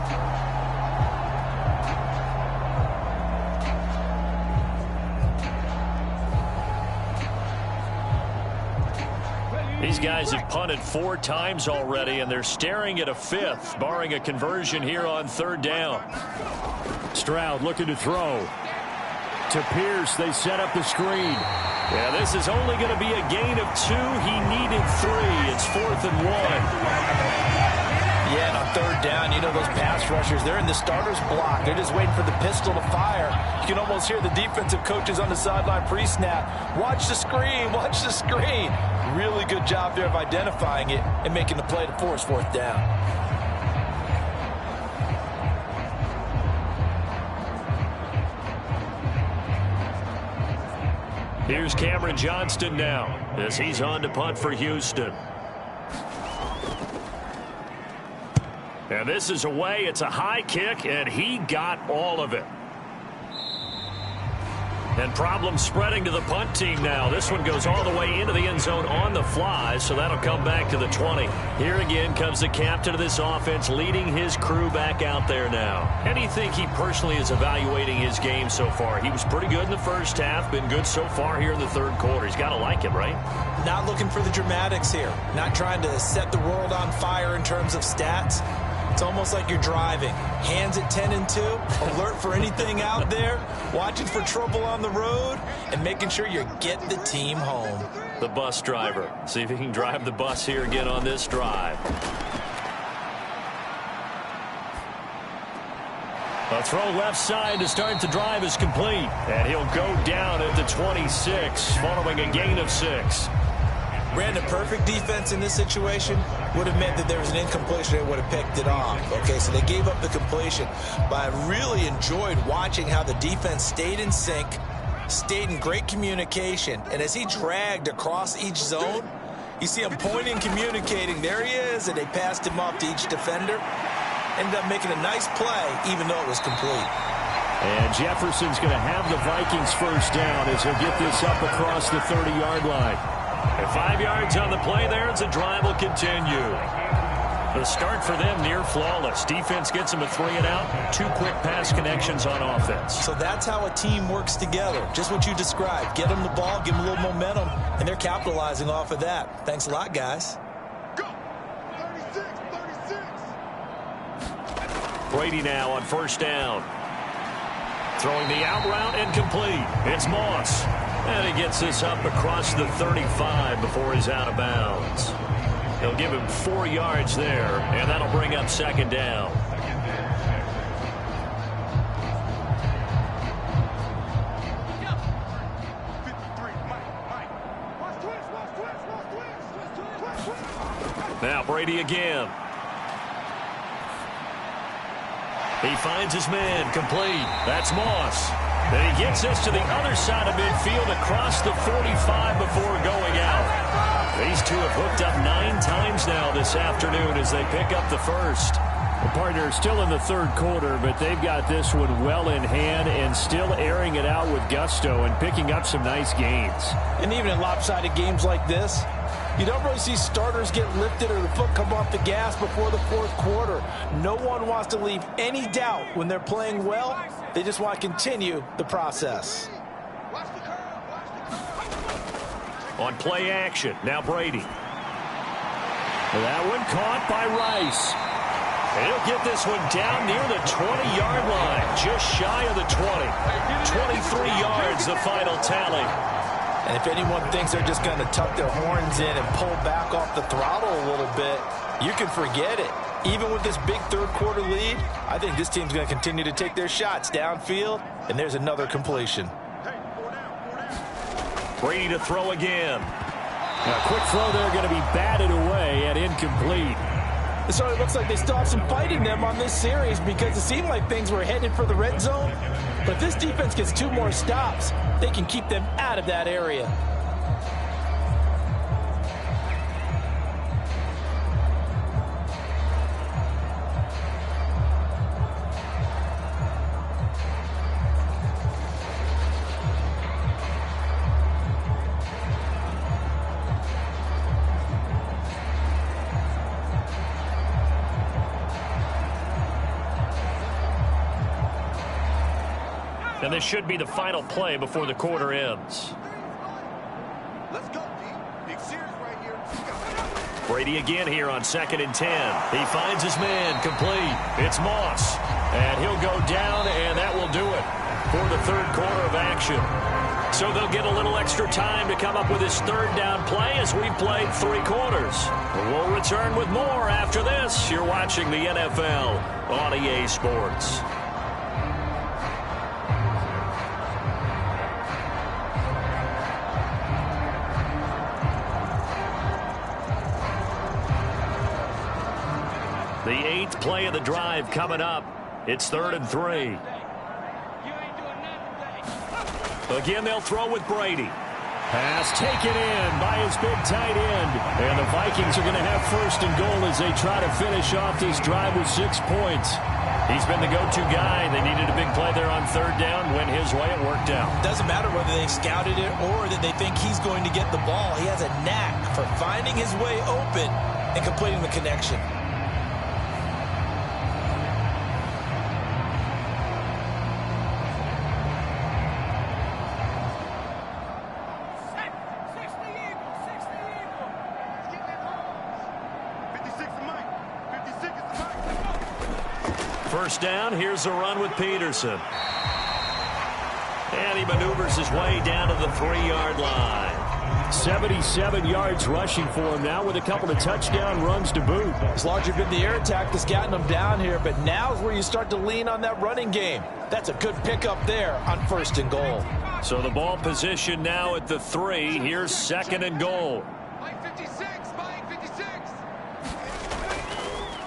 These guys have punted 4 times already, and they're staring at a 5th, barring a conversion here on 3rd down. Stroud looking to throw. To Pierce, they set up the screen. Yeah, this is only going to be a gain of 2. He needed 3. It's 4th and 1. Yeah, and on 3rd down, you know those pass rushers, they're in the starter's block. They're just waiting for the pistol to fire. You can almost hear the defensive coaches on the sideline pre-snap. Watch the screen, watch the screen. Really good job there of identifying it and making the play to force 4th down. Here's Cameron Johnston now as he's on to punt for Houston. And this is away. It's a high kick, and he got all of it. And problems spreading to the punt team now. This one goes all the way into the end zone on the fly, so that'll come back to the 20. Here again comes the captain of this offense, leading his crew back out there now. How do you think he personally is evaluating his game so far? He was pretty good in the first half, been good so far here in the 3rd quarter. He's got to like it, right? Not looking for the dramatics here. Not trying to set the world on fire in terms of stats. It's almost like you're driving. Hands at 10 and 2, alert for anything out there, watching for trouble on the road, and making sure you get the team home. The bus driver. See if he can drive the bus here again on this drive. A throw left side to start the drive is complete. And he'll go down at the 26 following a gain of 6. Brandon, perfect defense in this situation would have meant that there was an incompletion. They would have picked it off. Okay, so they gave up the completion. But I really enjoyed watching how the defense stayed in sync, stayed in great communication. And as he dragged across each zone, you see him pointing, communicating. There he is, and they passed him off to each defender. Ended up making a nice play, even though it was complete. And Jefferson's going to have the Vikings 1st down as he'll get this up across the 30-yard line. And 5 yards on the play there as the drive will continue. The start for them near flawless. Defense gets them a 3 and out. 2 quick pass connections on offense. So that's how a team works together. Just what you described. Get them the ball, give them a little momentum, and they're capitalizing off of that. Thanks a lot, guys. Brady now on 1st down. Throwing the out route and complete. It's Moss. And he gets this up across the 35 before he's out of bounds. He'll give him 4 yards there, and that'll bring up 2nd down. Now Brady again. He finds his man, complete. That's Moss. And he gets this to the other side of midfield across the 45 before going out. These two have hooked up 9 times now this afternoon as they pick up the 1st. The partner still in the 3rd quarter, but they've got this one well in hand and still airing it out with gusto and picking up some nice gains. And even in lopsided games like this, You don't really see starters get lifted or the foot come off the gas before the fourth quarter. No one wants to leave any doubt when they're playing well. They just want to continue the process. On play action, now Brady. That one caught by Rice. And he'll get this one down near the 20-yard line, just shy of the 20. 23 yards, the final tally. And if anyone thinks they're just going to tuck their horns in and pull back off the throttle a little bit, you can forget it. Even with this big third-quarter lead, I think this team's going to continue to take their shots downfield, and there's another completion. Brady to throw again. A quick throw there going to be batted away and incomplete. So it looks like they still have some fight in them on this series because it seemed like things were headed for the red zone. But if this defense gets 2 more stops, they can keep them out of that area. And this should be the final play before the quarter ends. Let's go, D. Big series right here. Brady again here on 2nd and 10. He finds his man, complete. It's Moss. And he'll go down, and that will do it for the third quarter of action. So they'll get a little extra time to come up with his third down play as we played 3 quarters. We'll return with more after this. You're watching the NFL on EA Sports. The 8th play of the drive coming up. It's 3rd and 3. Again, they'll throw with Brady. Pass taken in by his big tight end. And the Vikings are going to have 1st and goal as they try to finish off this drive with 6 points. He's been the go-to guy. They needed a big play there on 3rd down. Went his way. It worked out. Doesn't matter whether they scouted it or that they think he's going to get the ball. He has a knack for finding his way open and completing the connection. First down, here's a run with Peterson. And he maneuvers his way down to the 3-yard line. 77 yards rushing for him now with a couple of touchdown runs to boot. It's largely been the air attack that's gotten them down here, but now's where you start to lean on that running game. That's a good pickup there on 1st and goal. So the ball position now at the 3. Here's 2nd and goal.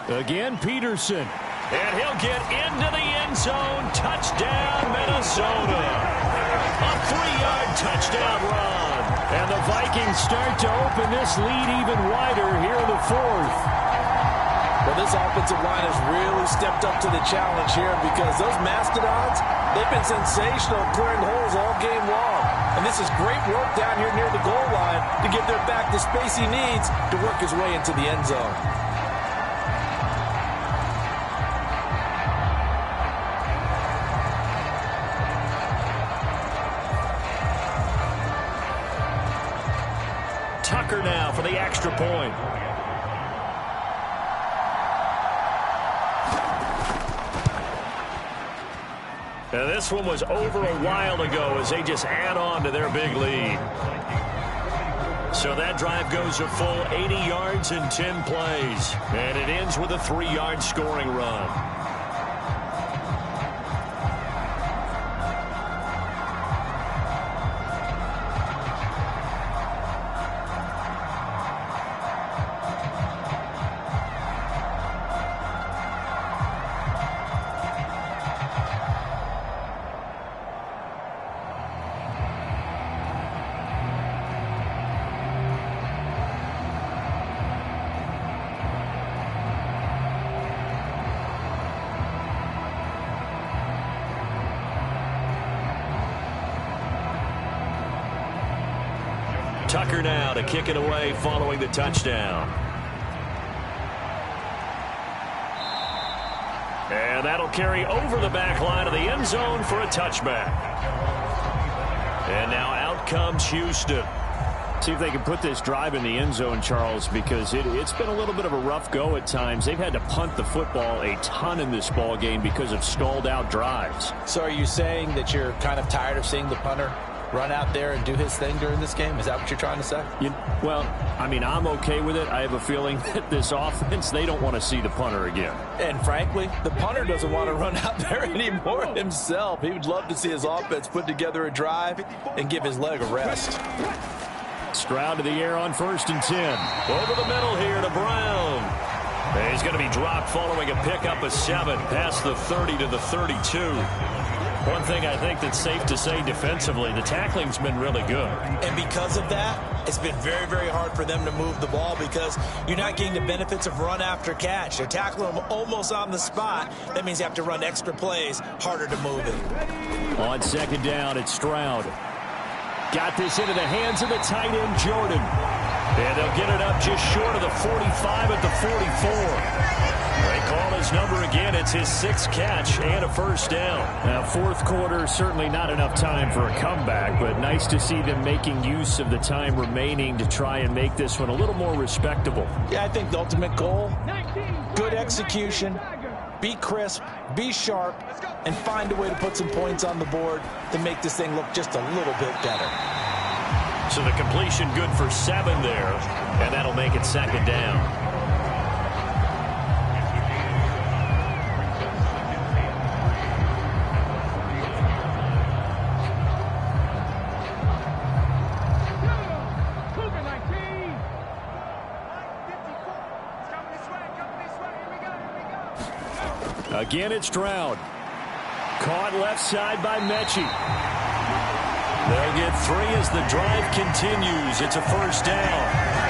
Again, Peterson. And he'll get into the end zone. Touchdown, Minnesota. A 3-yard touchdown run. And the Vikings start to open this lead even wider here in the 4th. Well, this offensive line has really stepped up to the challenge here because those Mastodons, they've been sensational clearing holes all game long. And this is great work down here near the goal line to get their back the space he needs to work his way into the end zone. Tucker now for the extra point. And this one was over a while ago as they just add on to their big lead. So that drive goes a full 80 yards in 10 plays. And it ends with a 3-yard scoring run. Tucker now to kick it away following the touchdown. And that'll carry over the back line of the end zone for a touchback. And now out comes Houston. See if they can put this drive in the end zone, Charles, because it's been a little bit of a rough go at times. They've had to punt the football a ton in this ball game because of stalled out drives. So are you saying that you're kind of tired of seeing the punter run out there and do his thing during this game? Is that what you're trying to say? Well, I mean, I'm okay with it. I have a feeling that this offense, they don't want to see the punter again. And frankly, the punter doesn't want to run out there anymore himself. He would love to see his offense put together a drive and give his leg a rest. Stroud to the air on 1st and 10. Over the middle here to Brown. And he's going to be dropped following a pickup of 7 past the 30 to the 32. One thing I think that's safe to say defensively, the tackling's been really good. And because of that, it's been very, very hard for them to move the ball because you're not getting the benefits of run after catch. They're tackling them almost on the spot. That means you have to run extra plays, harder to move it. On 2nd down, it's Stroud. Got this into the hands of the tight end, Jordan. And they'll get it up just short of the 45 at the 44. They call his number again. It's his 6th catch and a 1st down. Now, 4th quarter, certainly not enough time for a comeback, but nice to see them making use of the time remaining to try and make this one a little more respectable. Yeah, I think the ultimate goal, good execution, be crisp, be sharp, and find a way to put some points on the board to make this thing look just a little bit better. So the completion good for 7 there, and that'll make it 2nd down. Again, it's Stroud. Caught left side by Mechie. They'll get 3 as the drive continues. It's a 1st down.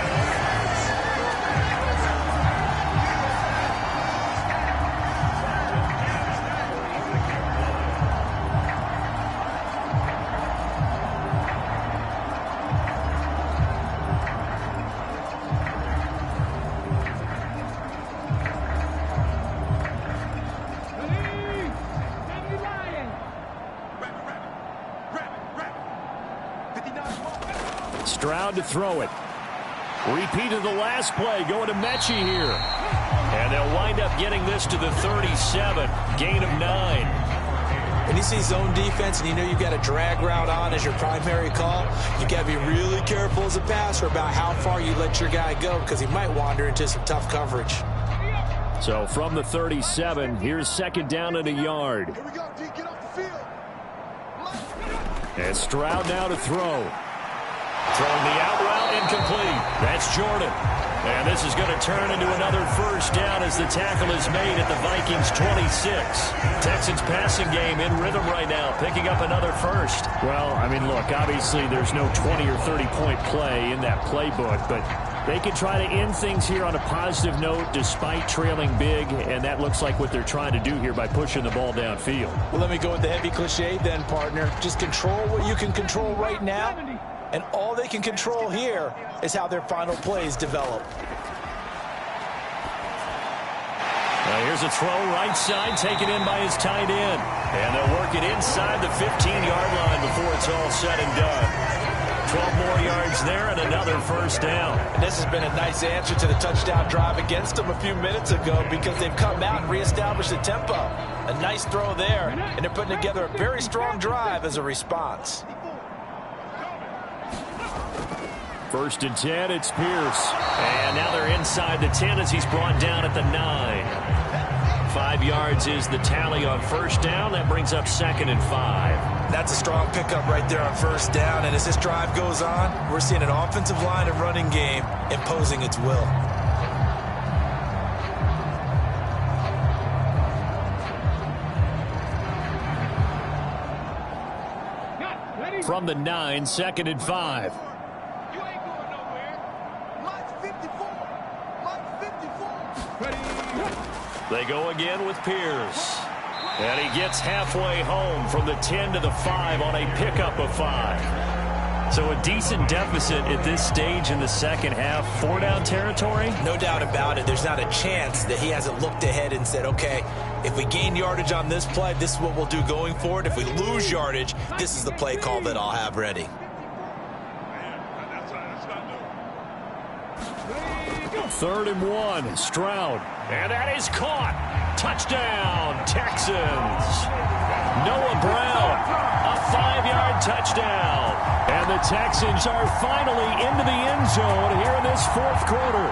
Stroud to throw it. Repeat of the last play, going to Mechie here. And they'll wind up getting this to the 37. Gain of 9. When you see zone defense and you know you've got a drag route on as your primary call, you got to be really careful as a passer about how far you let your guy go because he might wander into some tough coverage. So from the 37, here's 2nd down and a yard. Here we go, D. Get off the field. And Stroud now to throw. Throwing the out route incomplete. That's Jordan. And this is going to turn into another 1st down as the tackle is made at the Vikings 26. Texans passing game in rhythm right now, picking up another 1st. Well, I mean, look, obviously there's no 20 or 30-point play in that playbook, but they can try to end things here on a positive note despite trailing big, and that looks like what they're trying to do here by pushing the ball downfield. Well, let me go with the heavy cliche then, partner. Just control what you can control right now. And all they can control here is how their final plays develop. Now here's a throw right side, taken in by his tight end. And they'll work it inside the 15-yard line before it's all said and done. 12 more yards there and another 1st down. And this has been a nice answer to the touchdown drive against them a few minutes ago because they've come out and reestablished the tempo. A nice throw there, and they're putting together a very strong drive as a response. 1st and 10, it's Pierce. And now they're inside the 10 as he's brought down at the 9. 5 yards is the tally on 1st down. That brings up 2nd and 5. That's a strong pickup right there on 1st down. And as this drive goes on, we're seeing an offensive line and running game imposing its will. From the 9, 2nd and 5. They go again with Pierce. And he gets halfway home from the 10 to the 5 on a pickup of 5. So a decent deficit at this stage in the second half. 4-down territory? No doubt about it. There's not a chance that he hasn't looked ahead and said, okay, if we gain yardage on this play, this is what we'll do going forward. If we lose yardage, this is the play call that I'll have ready. 3rd and 1, Stroud. And that is caught. Touchdown, Texans. Noah Brown, a 5-yard touchdown. And the Texans are finally into the end zone here in this 4th quarter.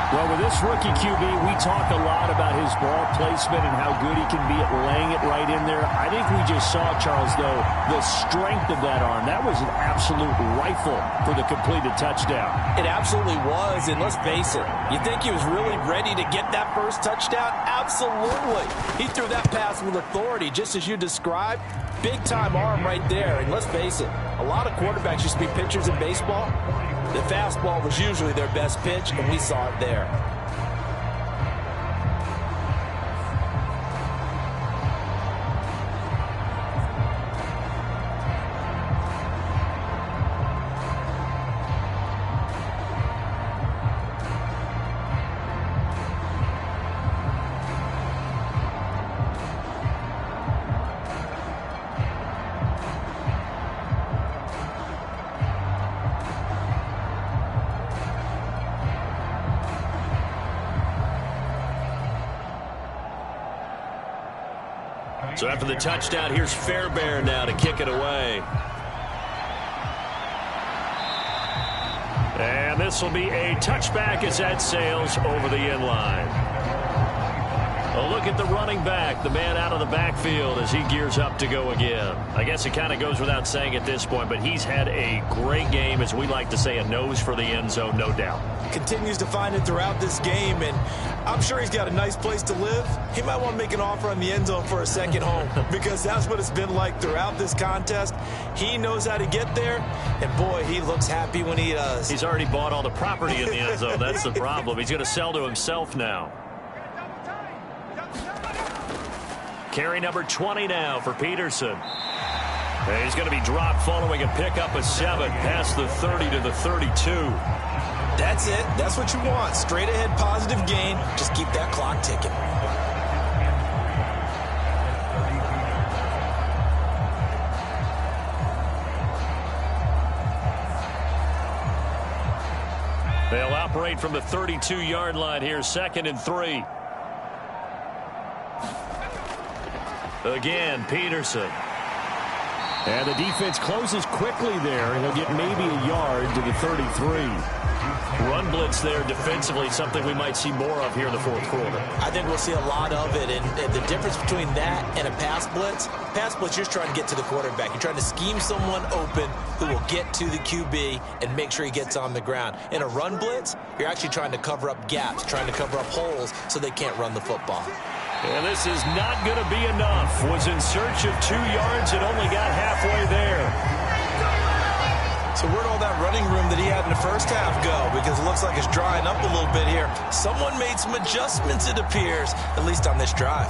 Well, with this rookie QB, we talk a lot about his ball placement and how good he can be at laying it right in there. I think we just saw, Charles, though, the strength of that arm. That was an absolute rifle for the completed touchdown. It absolutely was, and let's face it, you think he was really ready to get that first touchdown? Absolutely. He threw that pass with authority, just as you described. Big-time arm right there, and let's face it, a lot of quarterbacks used to be pitchers in baseball. The fastball was usually their best pitch, and we saw it there. So after the touchdown, here's Fairbairn now to kick it away. And this will be a touchback as that sails over the end line. A look at the running back, the man out of the backfield as he gears up to go again. I guess it kind of goes without saying at this point, but he's had a great game, as we like to say, a nose for the end zone, no doubt. Continues to find it throughout this game, and I'm sure he's got a nice place to live. He might want to make an offer on the end zone for a second home because that's what it's been like throughout this contest. He knows how to get there, and boy, he looks happy when he does. He's already bought all the property in the end zone. That's the problem. He's going to sell to himself now. Carry number 20 now for Peterson. And he's going to be dropped following a pickup of 7 past the 30 to the 32. That's it. That's what you want. Straight ahead positive gain. Just keep that clock ticking. They'll operate from the 32-yard line here, 2nd and 3. Again, Peterson. And the defense closes quickly there, and he'll get maybe a yard to the 33. Run blitz there defensively, something we might see more of here in the 4th quarter. I think we'll see a lot of it, and the difference between that and a pass blitz, you're just trying to get to the quarterback. You're trying to scheme someone open who will get to the QB and make sure he gets on the ground. In a run blitz, you're actually trying to cover up gaps, trying to cover up holes so they can't run the football. And this is not going to be enough. Was in search of 2 yards and only got halfway there. So where'd all that running room that he had in the first half go? Because it looks like it's drying up a little bit here. Someone made some adjustments, it appears, at least on this drive.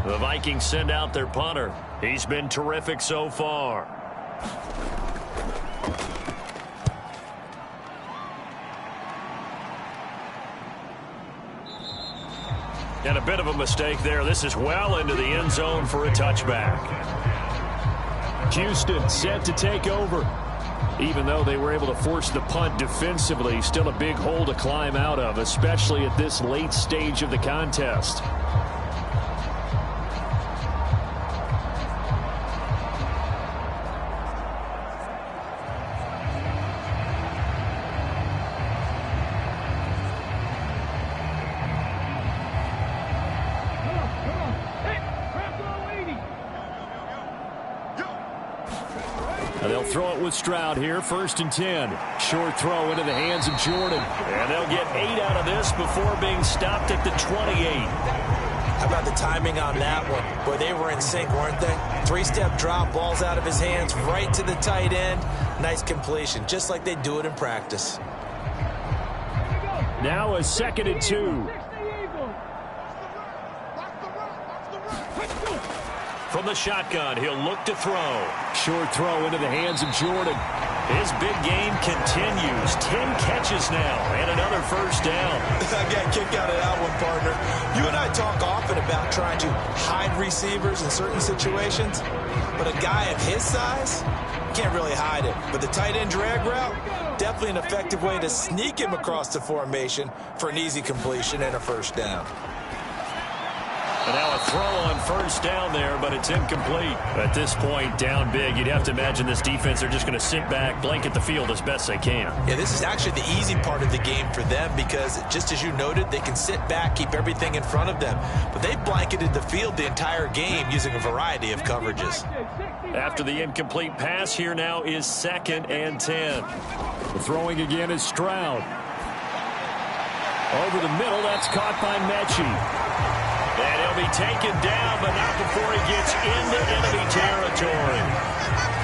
The Vikings send out their punter. He's been terrific so far. And a bit of a mistake there. This is well into the end zone for a touchback. Houston set to take over. Even though they were able to force the punt defensively, still a big hole to climb out of, especially at this late stage of the contest. They'll throw it with Stroud here, 1st and 10. Short throw into the hands of Jordan. And they'll get 8 out of this before being stopped at the 28. How about the timing on that one? Boy, they were in sync, weren't they? Three-step drop, balls out of his hands, right to the tight end. Nice completion, just like they do it in practice. Now a 2nd and 2. From the shotgun, he'll look to throw. Short throw into the hands of Jordan. His big game continues. 10 catches now and another first down. I got a kick out of that one, partner. You and I talk often about trying to hide receivers in certain situations, but a guy of his size can't really hide it. But the tight end drag route, definitely an effective way to sneak him across the formation for an easy completion and a first down. And now a throw on first down there, but it's incomplete. At this point, down big, you'd have to imagine this defense are just going to sit back, blanket the field as best they can. Yeah, this is actually the easy part of the game for them because, just as you noted, they can sit back, keep everything in front of them. But they blanketed the field the entire game using a variety of coverages. After the incomplete pass, here now is 2nd and 10. The throwing again is Stroud. Over the middle, that's caught by Mechie. And he'll be taken down, but not before he gets into enemy territory.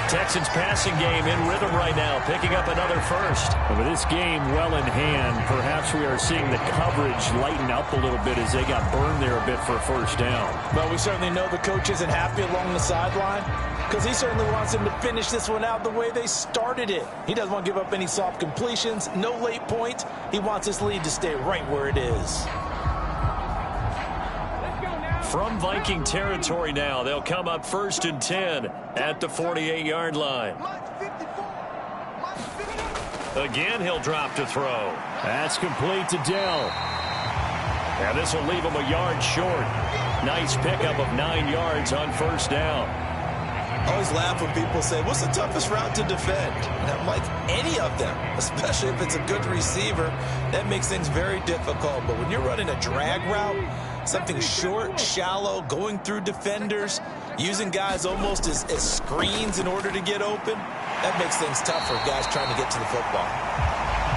Texans passing game in rhythm right now, picking up another first. And with this game well in hand, perhaps we are seeing the coverage lighten up a little bit as they got burned there a bit for a first down. Well, we certainly know the coach isn't happy along the sideline because he certainly wants them to finish this one out the way they started it. He doesn't want to give up any soft completions, no late points. He wants his lead to stay right where it is. From Viking territory now, they'll come up 1st and 10 at the 48-yard line. Again, he'll drop to throw. That's complete to Dell. And this will leave him a yard short. Nice pickup of 9 yards on first down. I always laugh when people say, what's the toughest route to defend? And I'm like, any of them, especially if it's a good receiver. That makes things very difficult. But when you're running a drag route, something short, shallow, going through defenders, using guys almost as screens in order to get open, that makes things tough for guys trying to get to the football.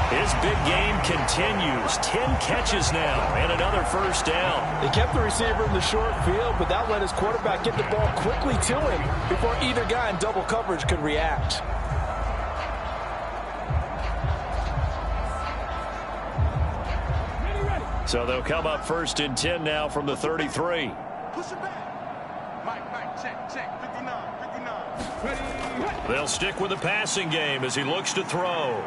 His big game continues. 10 catches now and another first down. They kept the receiver in the short field, but that let his quarterback get the ball quickly to him before either guy in double coverage could react. So they'll come up 1st and 10 now from the 33. Push it back. Mike, check. 59. They'll stick with the passing game as he looks to throw.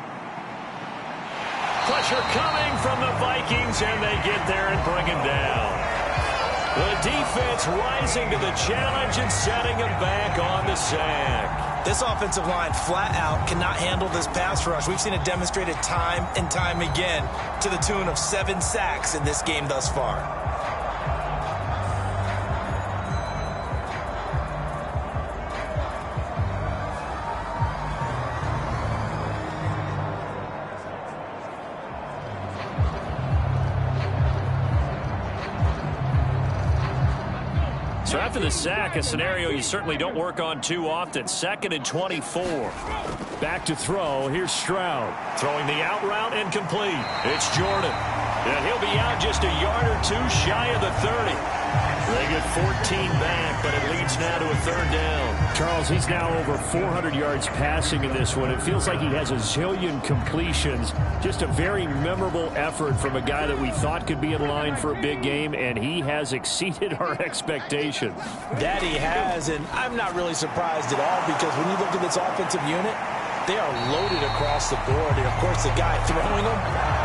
Pressure coming from the Vikings, and they get there and bring him down. The defense rising to the challenge and setting him back on the sack. This offensive line flat out cannot handle this pass rush. We've seen it demonstrated time and time again to the tune of 7 sacks in this game thus far. So after the sack, a scenario you certainly don't work on too often. 2nd and 24. Back to throw. Here's Stroud. Throwing the out route and complete. It's Jordan. And he'll be out just a yard or two shy of the 30. They get 14 back, but it leads now to a 3rd down. Charles, he's now over 400 yards passing in this one. It feels like he has a zillion completions. Just a very memorable effort from a guy that we thought could be in line for a big game, and he has exceeded our expectations. That he has, and I'm not really surprised at all because when you look at this offensive unit, they are loaded across the board. And, of course, the guy throwing them,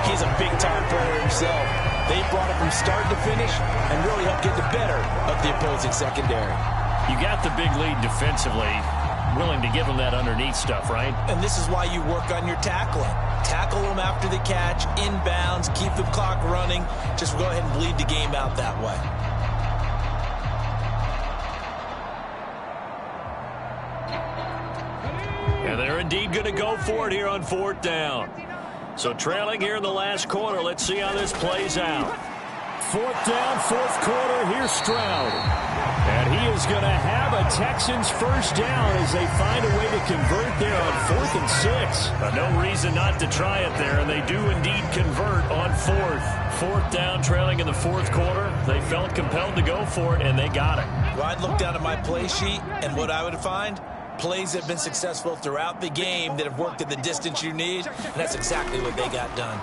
he's a big-time player himself. They brought it from start to finish and really helped get the better of the opposing secondary. You got the big lead defensively, willing to give them that underneath stuff, right? And this is why you work on your tackling. Tackle them after the catch, inbounds, keep the clock running. Just go ahead and bleed the game out that way. And they're indeed going to go for it here on 4th down. So trailing here in the last quarter, let's see how this plays out. 4th down, 4th quarter. Here's Stroud. And he is going to have a Texans first down as they find a way to convert there on 4th and 6. No reason not to try it there, and they do indeed convert on 4th. 4th down, trailing in the 4th quarter. They felt compelled to go for it, and they got it. Well, I'd look down at my play sheet, and what I would find, plays have been successful throughout the game that have worked at the distance you need, and that's exactly what they got done.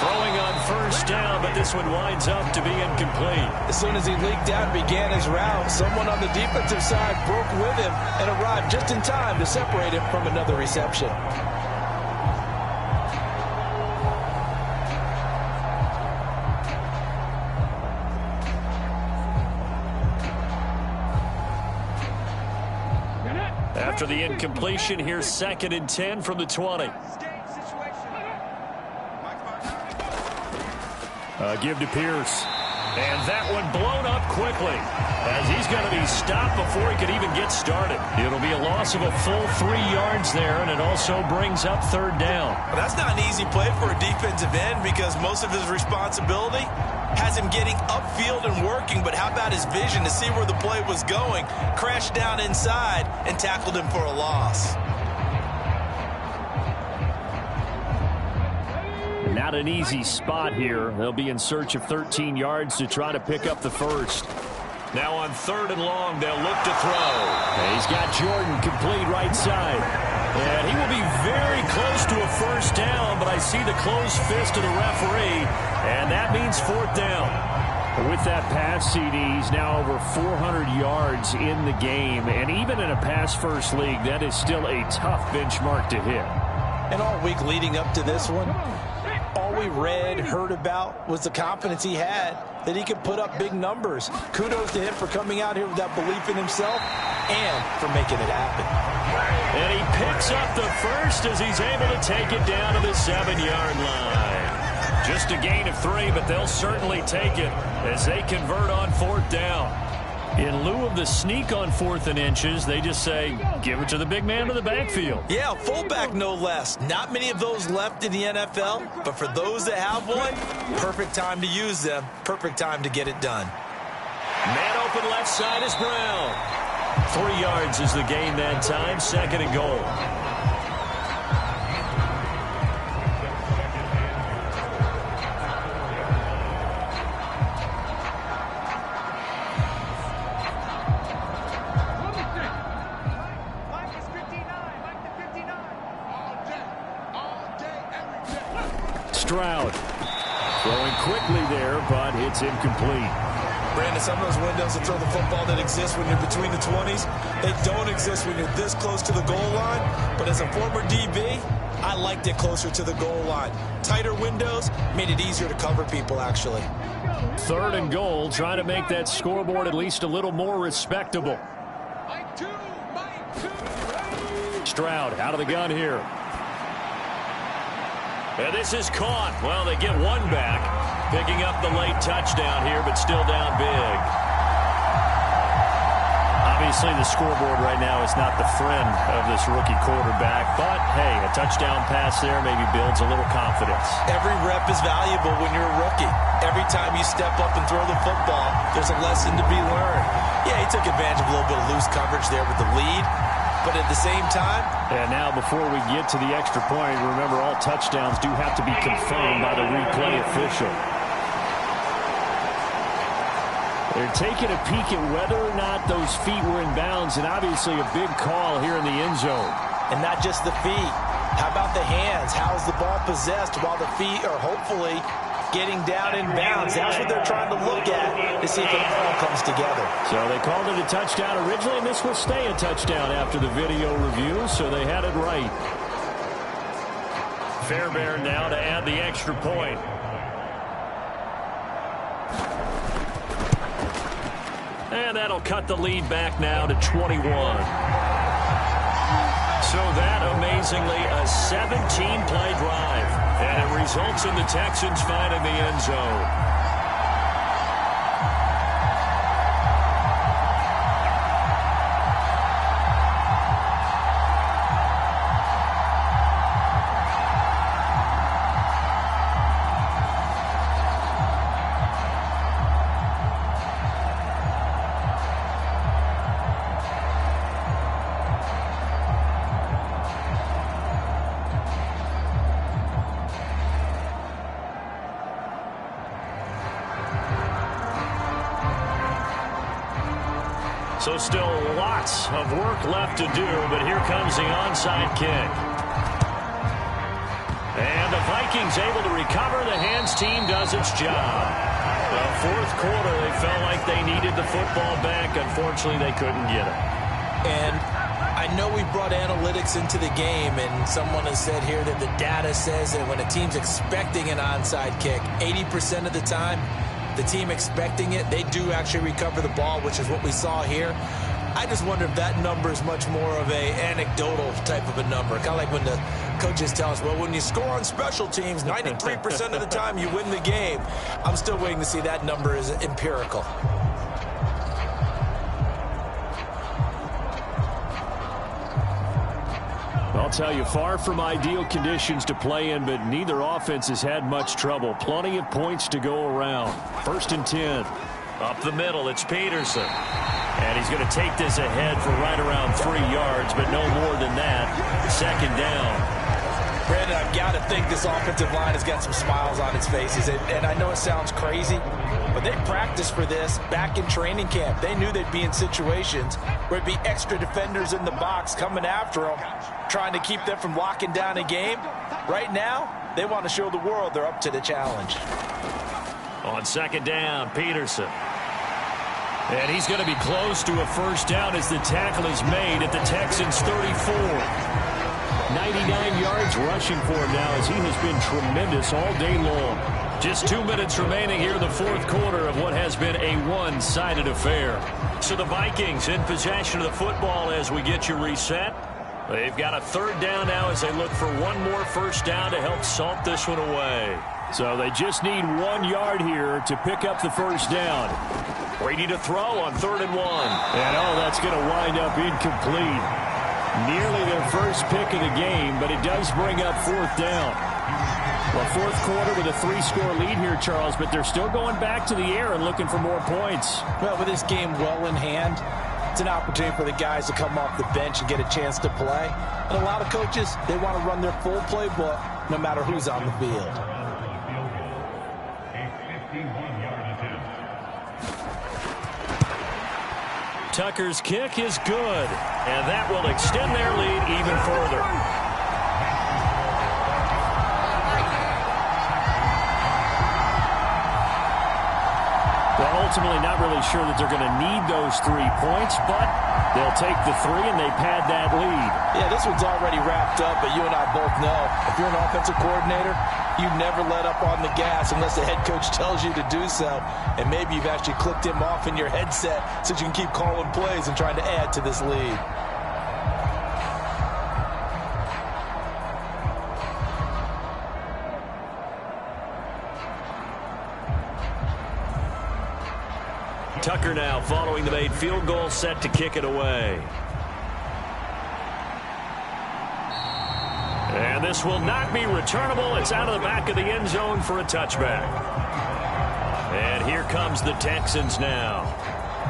Throwing on first down, but this one winds up to be incomplete. As soon as he leaked out and began his route, someone on the defensive side broke with him and arrived just in time to separate him from another reception. After the incompletion, here's 2nd and 10 from the 20. Give to Pierce. And that one blown up quickly as he's going to be stopped before he could even get started. It'll be a loss of a full 3 yards there, and it also brings up 3rd down. Well, that's not an easy play for a defensive end because most of his responsibility has him getting upfield and working, but how about his vision to see where the play was going, crashed down inside, and tackled him for a loss. Not an easy spot here. They'll be in search of 13 yards to try to pick up the first. Now on 3rd and long, they'll look to throw. And he's got Jordan complete right side. And he will be very close to a first down, but I see the closed fist of the referee, and that means 4th down. With that pass, CD, he's now over 400 yards in the game, and even in a pass-first league, that is still a tough benchmark to hit. And all week leading up to this one, all we read, heard about was the confidence he had that he could put up big numbers. Kudos to him for coming out here with that belief in himself and for making it happen. And he picks up the first as he's able to take it down to the 7-yard line. Just a gain of 3, but they'll certainly take it as they convert on 4th down. In lieu of the sneak on 4th and inches, they just say, give it to the big man in the backfield. Yeah, fullback no less. Not many of those left in the NFL, but for those that have one, perfect time to use them, perfect time to get it done. Man open left side is Brown. 3 yards is the gain that time, 2nd and goal. Stroud throwing quickly there, but it's incomplete. Brandon, some of those windows to throw the football that exist when you're between the 20s, they don't exist when you're this close to the goal line. But as a former DB, I liked it closer to the goal line. Tighter windows made it easier to cover people, actually. 3rd and goal, trying to make that scoreboard at least a little more respectable. Stroud out of the gun here. And this is caught. Well, they get one back, picking up the late touchdown here, but still down big. Obviously, the scoreboard right now is not the friend of this rookie quarterback, but, hey, a touchdown pass there maybe builds a little confidence. Every rep is valuable when you're a rookie. Every time you step up and throw the football, there's a lesson to be learned. Yeah, he took advantage of a little bit of loose coverage there with the lead. But at the same time... And now before we get to the extra point, remember all touchdowns do have to be confirmed by the replay official. They're taking a peek at whether or not those feet were in bounds, and obviously a big call here in the end zone. And not just the feet. How about the hands? How's the ball possessed while the feet are hopefully getting down in bounds? That's what they're trying to look at to see if it all comes together. So they called it a touchdown originally, and this will stay a touchdown after the video review, so they had it right. Fairbairn now to add the extra point. And that'll cut the lead back now to 21. So that, amazingly, a 17-play drive. And it results in the Texans finding the end zone. So still lots of work left to do, but here comes the onside kick. And the Vikings able to recover. The hands team does its job. The fourth quarter, they felt like they needed the football back. Unfortunately, they couldn't get it. And I know we brought analytics into the game, and someone has said here that the data says that when a team's expecting an onside kick, 80% of the time, the team expecting it, they do actually recover the ball, which is what we saw here. I just wonder if that number is much more of a anecdotal type of a number. Kind of like when the coaches tell us, well, when you score on special teams, 93% of the time you win the game. I'm still waiting to see that number is empirical. I'll tell you, far from ideal conditions to play in, but neither offense has had much trouble. Plenty of points to go around. 1st and 10. Up the middle, it's Peterson. And he's going to take this ahead for right around 3 yards, but no more than that. 2nd down. Brandon, I've got to think this offensive line has got some smiles on its faces. And I know it sounds crazy, but they practiced for this back in training camp. They knew they'd be in situations where it'd be extra defenders in the box coming after them, trying to keep them from locking down a game. Right now, they want to show the world they're up to the challenge. On 2nd down, Peterson. And he's going to be close to a 1st down as the tackle is made at the Texans' 34. 99 yards rushing for him now as he has been tremendous all day long. Just 2 minutes remaining here in the 4th quarter of what has been a one-sided affair. So the Vikings in possession of the football as we get you reset. They've got a 3rd down now as they look for one more 1st down to help salt this one away. So they just need 1 yard here to pick up the 1st down. Brady to throw on 3rd and 1. And that's going to wind up incomplete. Nearly their first pick of the game, but it does bring up 4th down. Well, 4th quarter with a 3-score lead here, Charles, but they're still going back to the air and looking for more points. Well, with this game well in hand, it's an opportunity for the guys to come off the bench and get a chance to play. And a lot of coaches, they want to run their full playbook no matter who's on the field. Tucker's kick is good, and that will extend their lead even further. Well, ultimately not really sure that they're going to need those 3 points, but they'll take the 3 and they pad that lead. Yeah, this one's already wrapped up, but you and I both know if you're an offensive coordinator, you never let up on the gas unless the head coach tells you to do so. And maybe you've actually clicked him off in your headset so you can keep calling plays and trying to add to this lead. Tucker now following the made field goal, set to kick it away. And this will not be returnable. It's out of the back of the end zone for a touchback. And here comes the Texans now.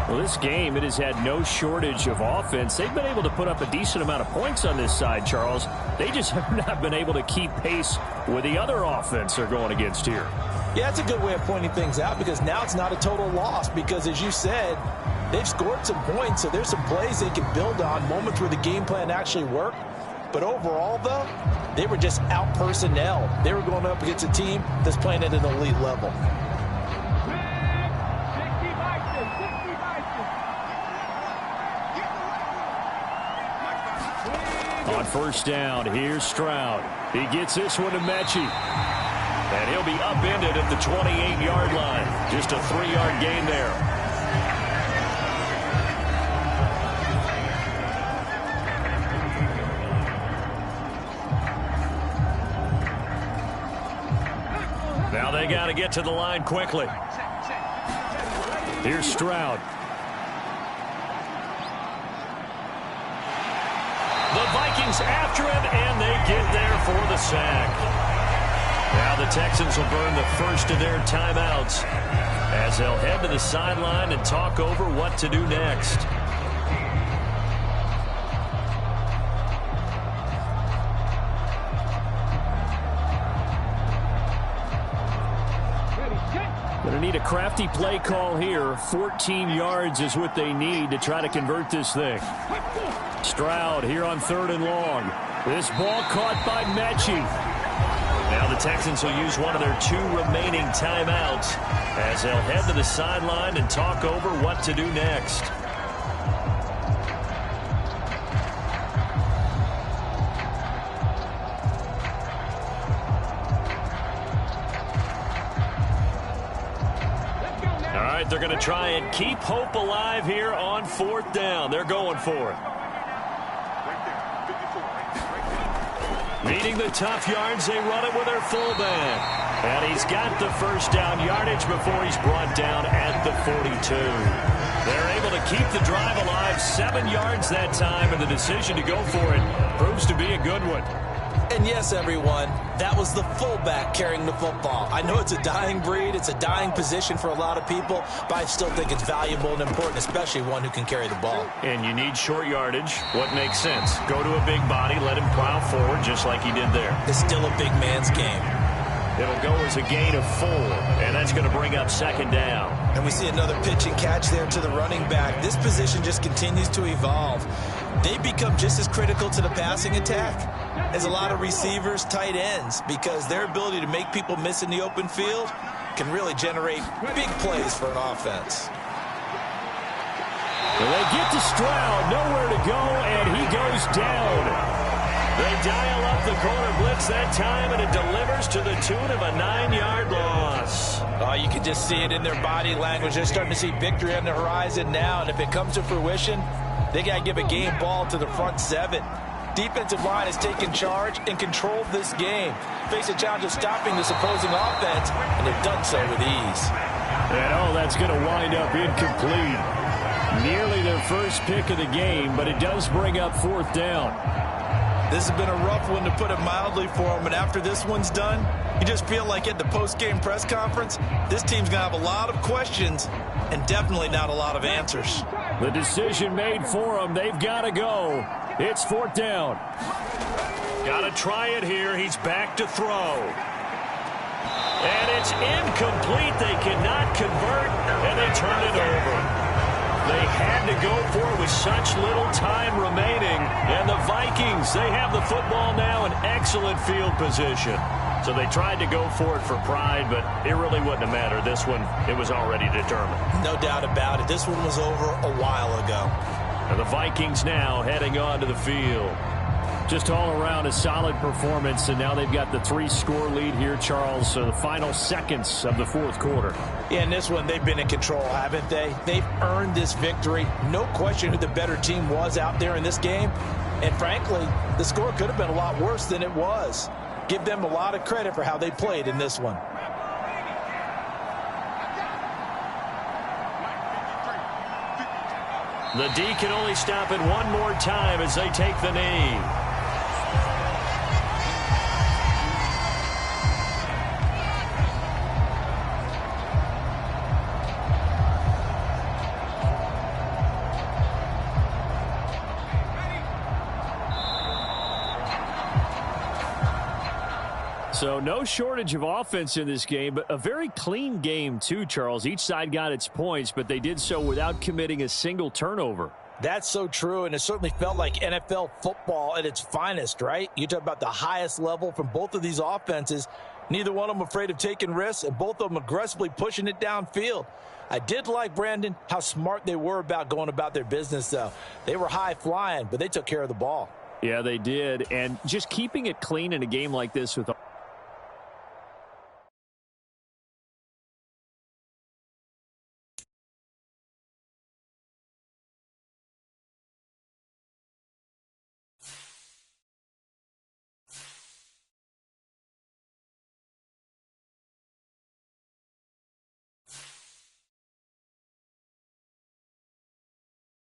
Well, this game, it has had no shortage of offense. They've been able to put up a decent amount of points on this side, Charles. They just have not been able to keep pace with the other offense they're going against here. Yeah, that's a good way of pointing things out because now it's not a total loss because, as you said, they've scored some points, so there's some plays they can build on, moments where the game plan actually worked. But overall, though, they were just out-personnel. They were going up against a team that's playing at an elite level. On 1st down, here's Stroud. He gets this one to Mechie. And he'll be upended at the 28-yard line. Just a 3-yard gain there. Now they got to get to the line quickly. Here's Stroud. The Vikings after him, and they get there for the sack. Now the Texans will burn the first of their timeouts as they'll head to the sideline and talk over what to do next. Going to need a crafty play call here. 14 yards is what they need to try to convert this thing. Stroud here on 3rd and long. This ball caught by Mechie. Now the Texans will use one of their 2 remaining timeouts as they'll head to the sideline and talk over what to do next. All right, they're going to try and keep hope alive here on 4th down. They're going for it. Needing the tough yards, they run it with their fullback. And he's got the first down yardage before he's brought down at the 42. They're able to keep the drive alive, 7 yards that time, and the decision to go for it proves to be a good one. And yes, everyone, that was the fullback carrying the football. I know it's a dying breed, it's a dying position for a lot of people, but I still think it's valuable and important, especially one who can carry the ball. And you need short yardage. What makes sense? Go to a big body, let him plow forward just like he did there. It's still a big man's game. It'll go as a gain of 4, and that's going to bring up 2nd down. And we see another pitch and catch there to the running back. This position just continues to evolve. They become just as critical to the passing attack as a lot of receivers, tight ends, because their ability to make people miss in the open field can really generate big plays for an offense. Well, they get to Stroud, nowhere to go, and he goes down. They dial up the corner blitz that time, and it delivers to the tune of a 9-yard loss. Oh, you can just see it in their body language. They're starting to see victory on the horizon now, and if it comes to fruition, they got to give a game ball to the front 7. Defensive line has taken charge and controlled this game. Face a challenge of stopping this opposing offense, and they've done so with ease. And that's going to wind up incomplete. Nearly their first pick of the game, but it does bring up 4th down. This has been a rough one, to put it mildly, for them. And after this one's done, you just feel like at the post-game press conference, this team's going to have a lot of questions and definitely not a lot of answers. The decision made for them. They've got to go. It's 4th down. Got to try it here. He's back to throw. And it's incomplete. They cannot convert, and they turn it over. They had to go for it with such little time remaining. And the Vikings, they have the football now in excellent field position. So they tried to go for it for pride, but it really wouldn't have mattered. This one, it was already determined. No doubt about it. This one was over a while ago. And the Vikings now heading onto the field. Just all around a solid performance, and now they've got the 3-score lead here, Charles. So the final seconds of the 4th quarter. Yeah, in this one, they've been in control, haven't they? They've earned this victory. No question who the better team was out there in this game. And frankly, the score could have been a lot worse than it was. Give them a lot of credit for how they played in this one. The D can only stop it one more time as they take the knee. So no shortage of offense in this game, but a very clean game too, Charles. Each side got its points, but they did so without committing a single turnover. That's so true, and it certainly felt like NFL football at its finest, right? You talk about the highest level from both of these offenses. Neither one of them afraid of taking risks, and both of them aggressively pushing it downfield. I did like, Brandon, how smart they were about going about their business, though. They were high-flying, but they took care of the ball. Yeah, they did, and just keeping it clean in a game like this with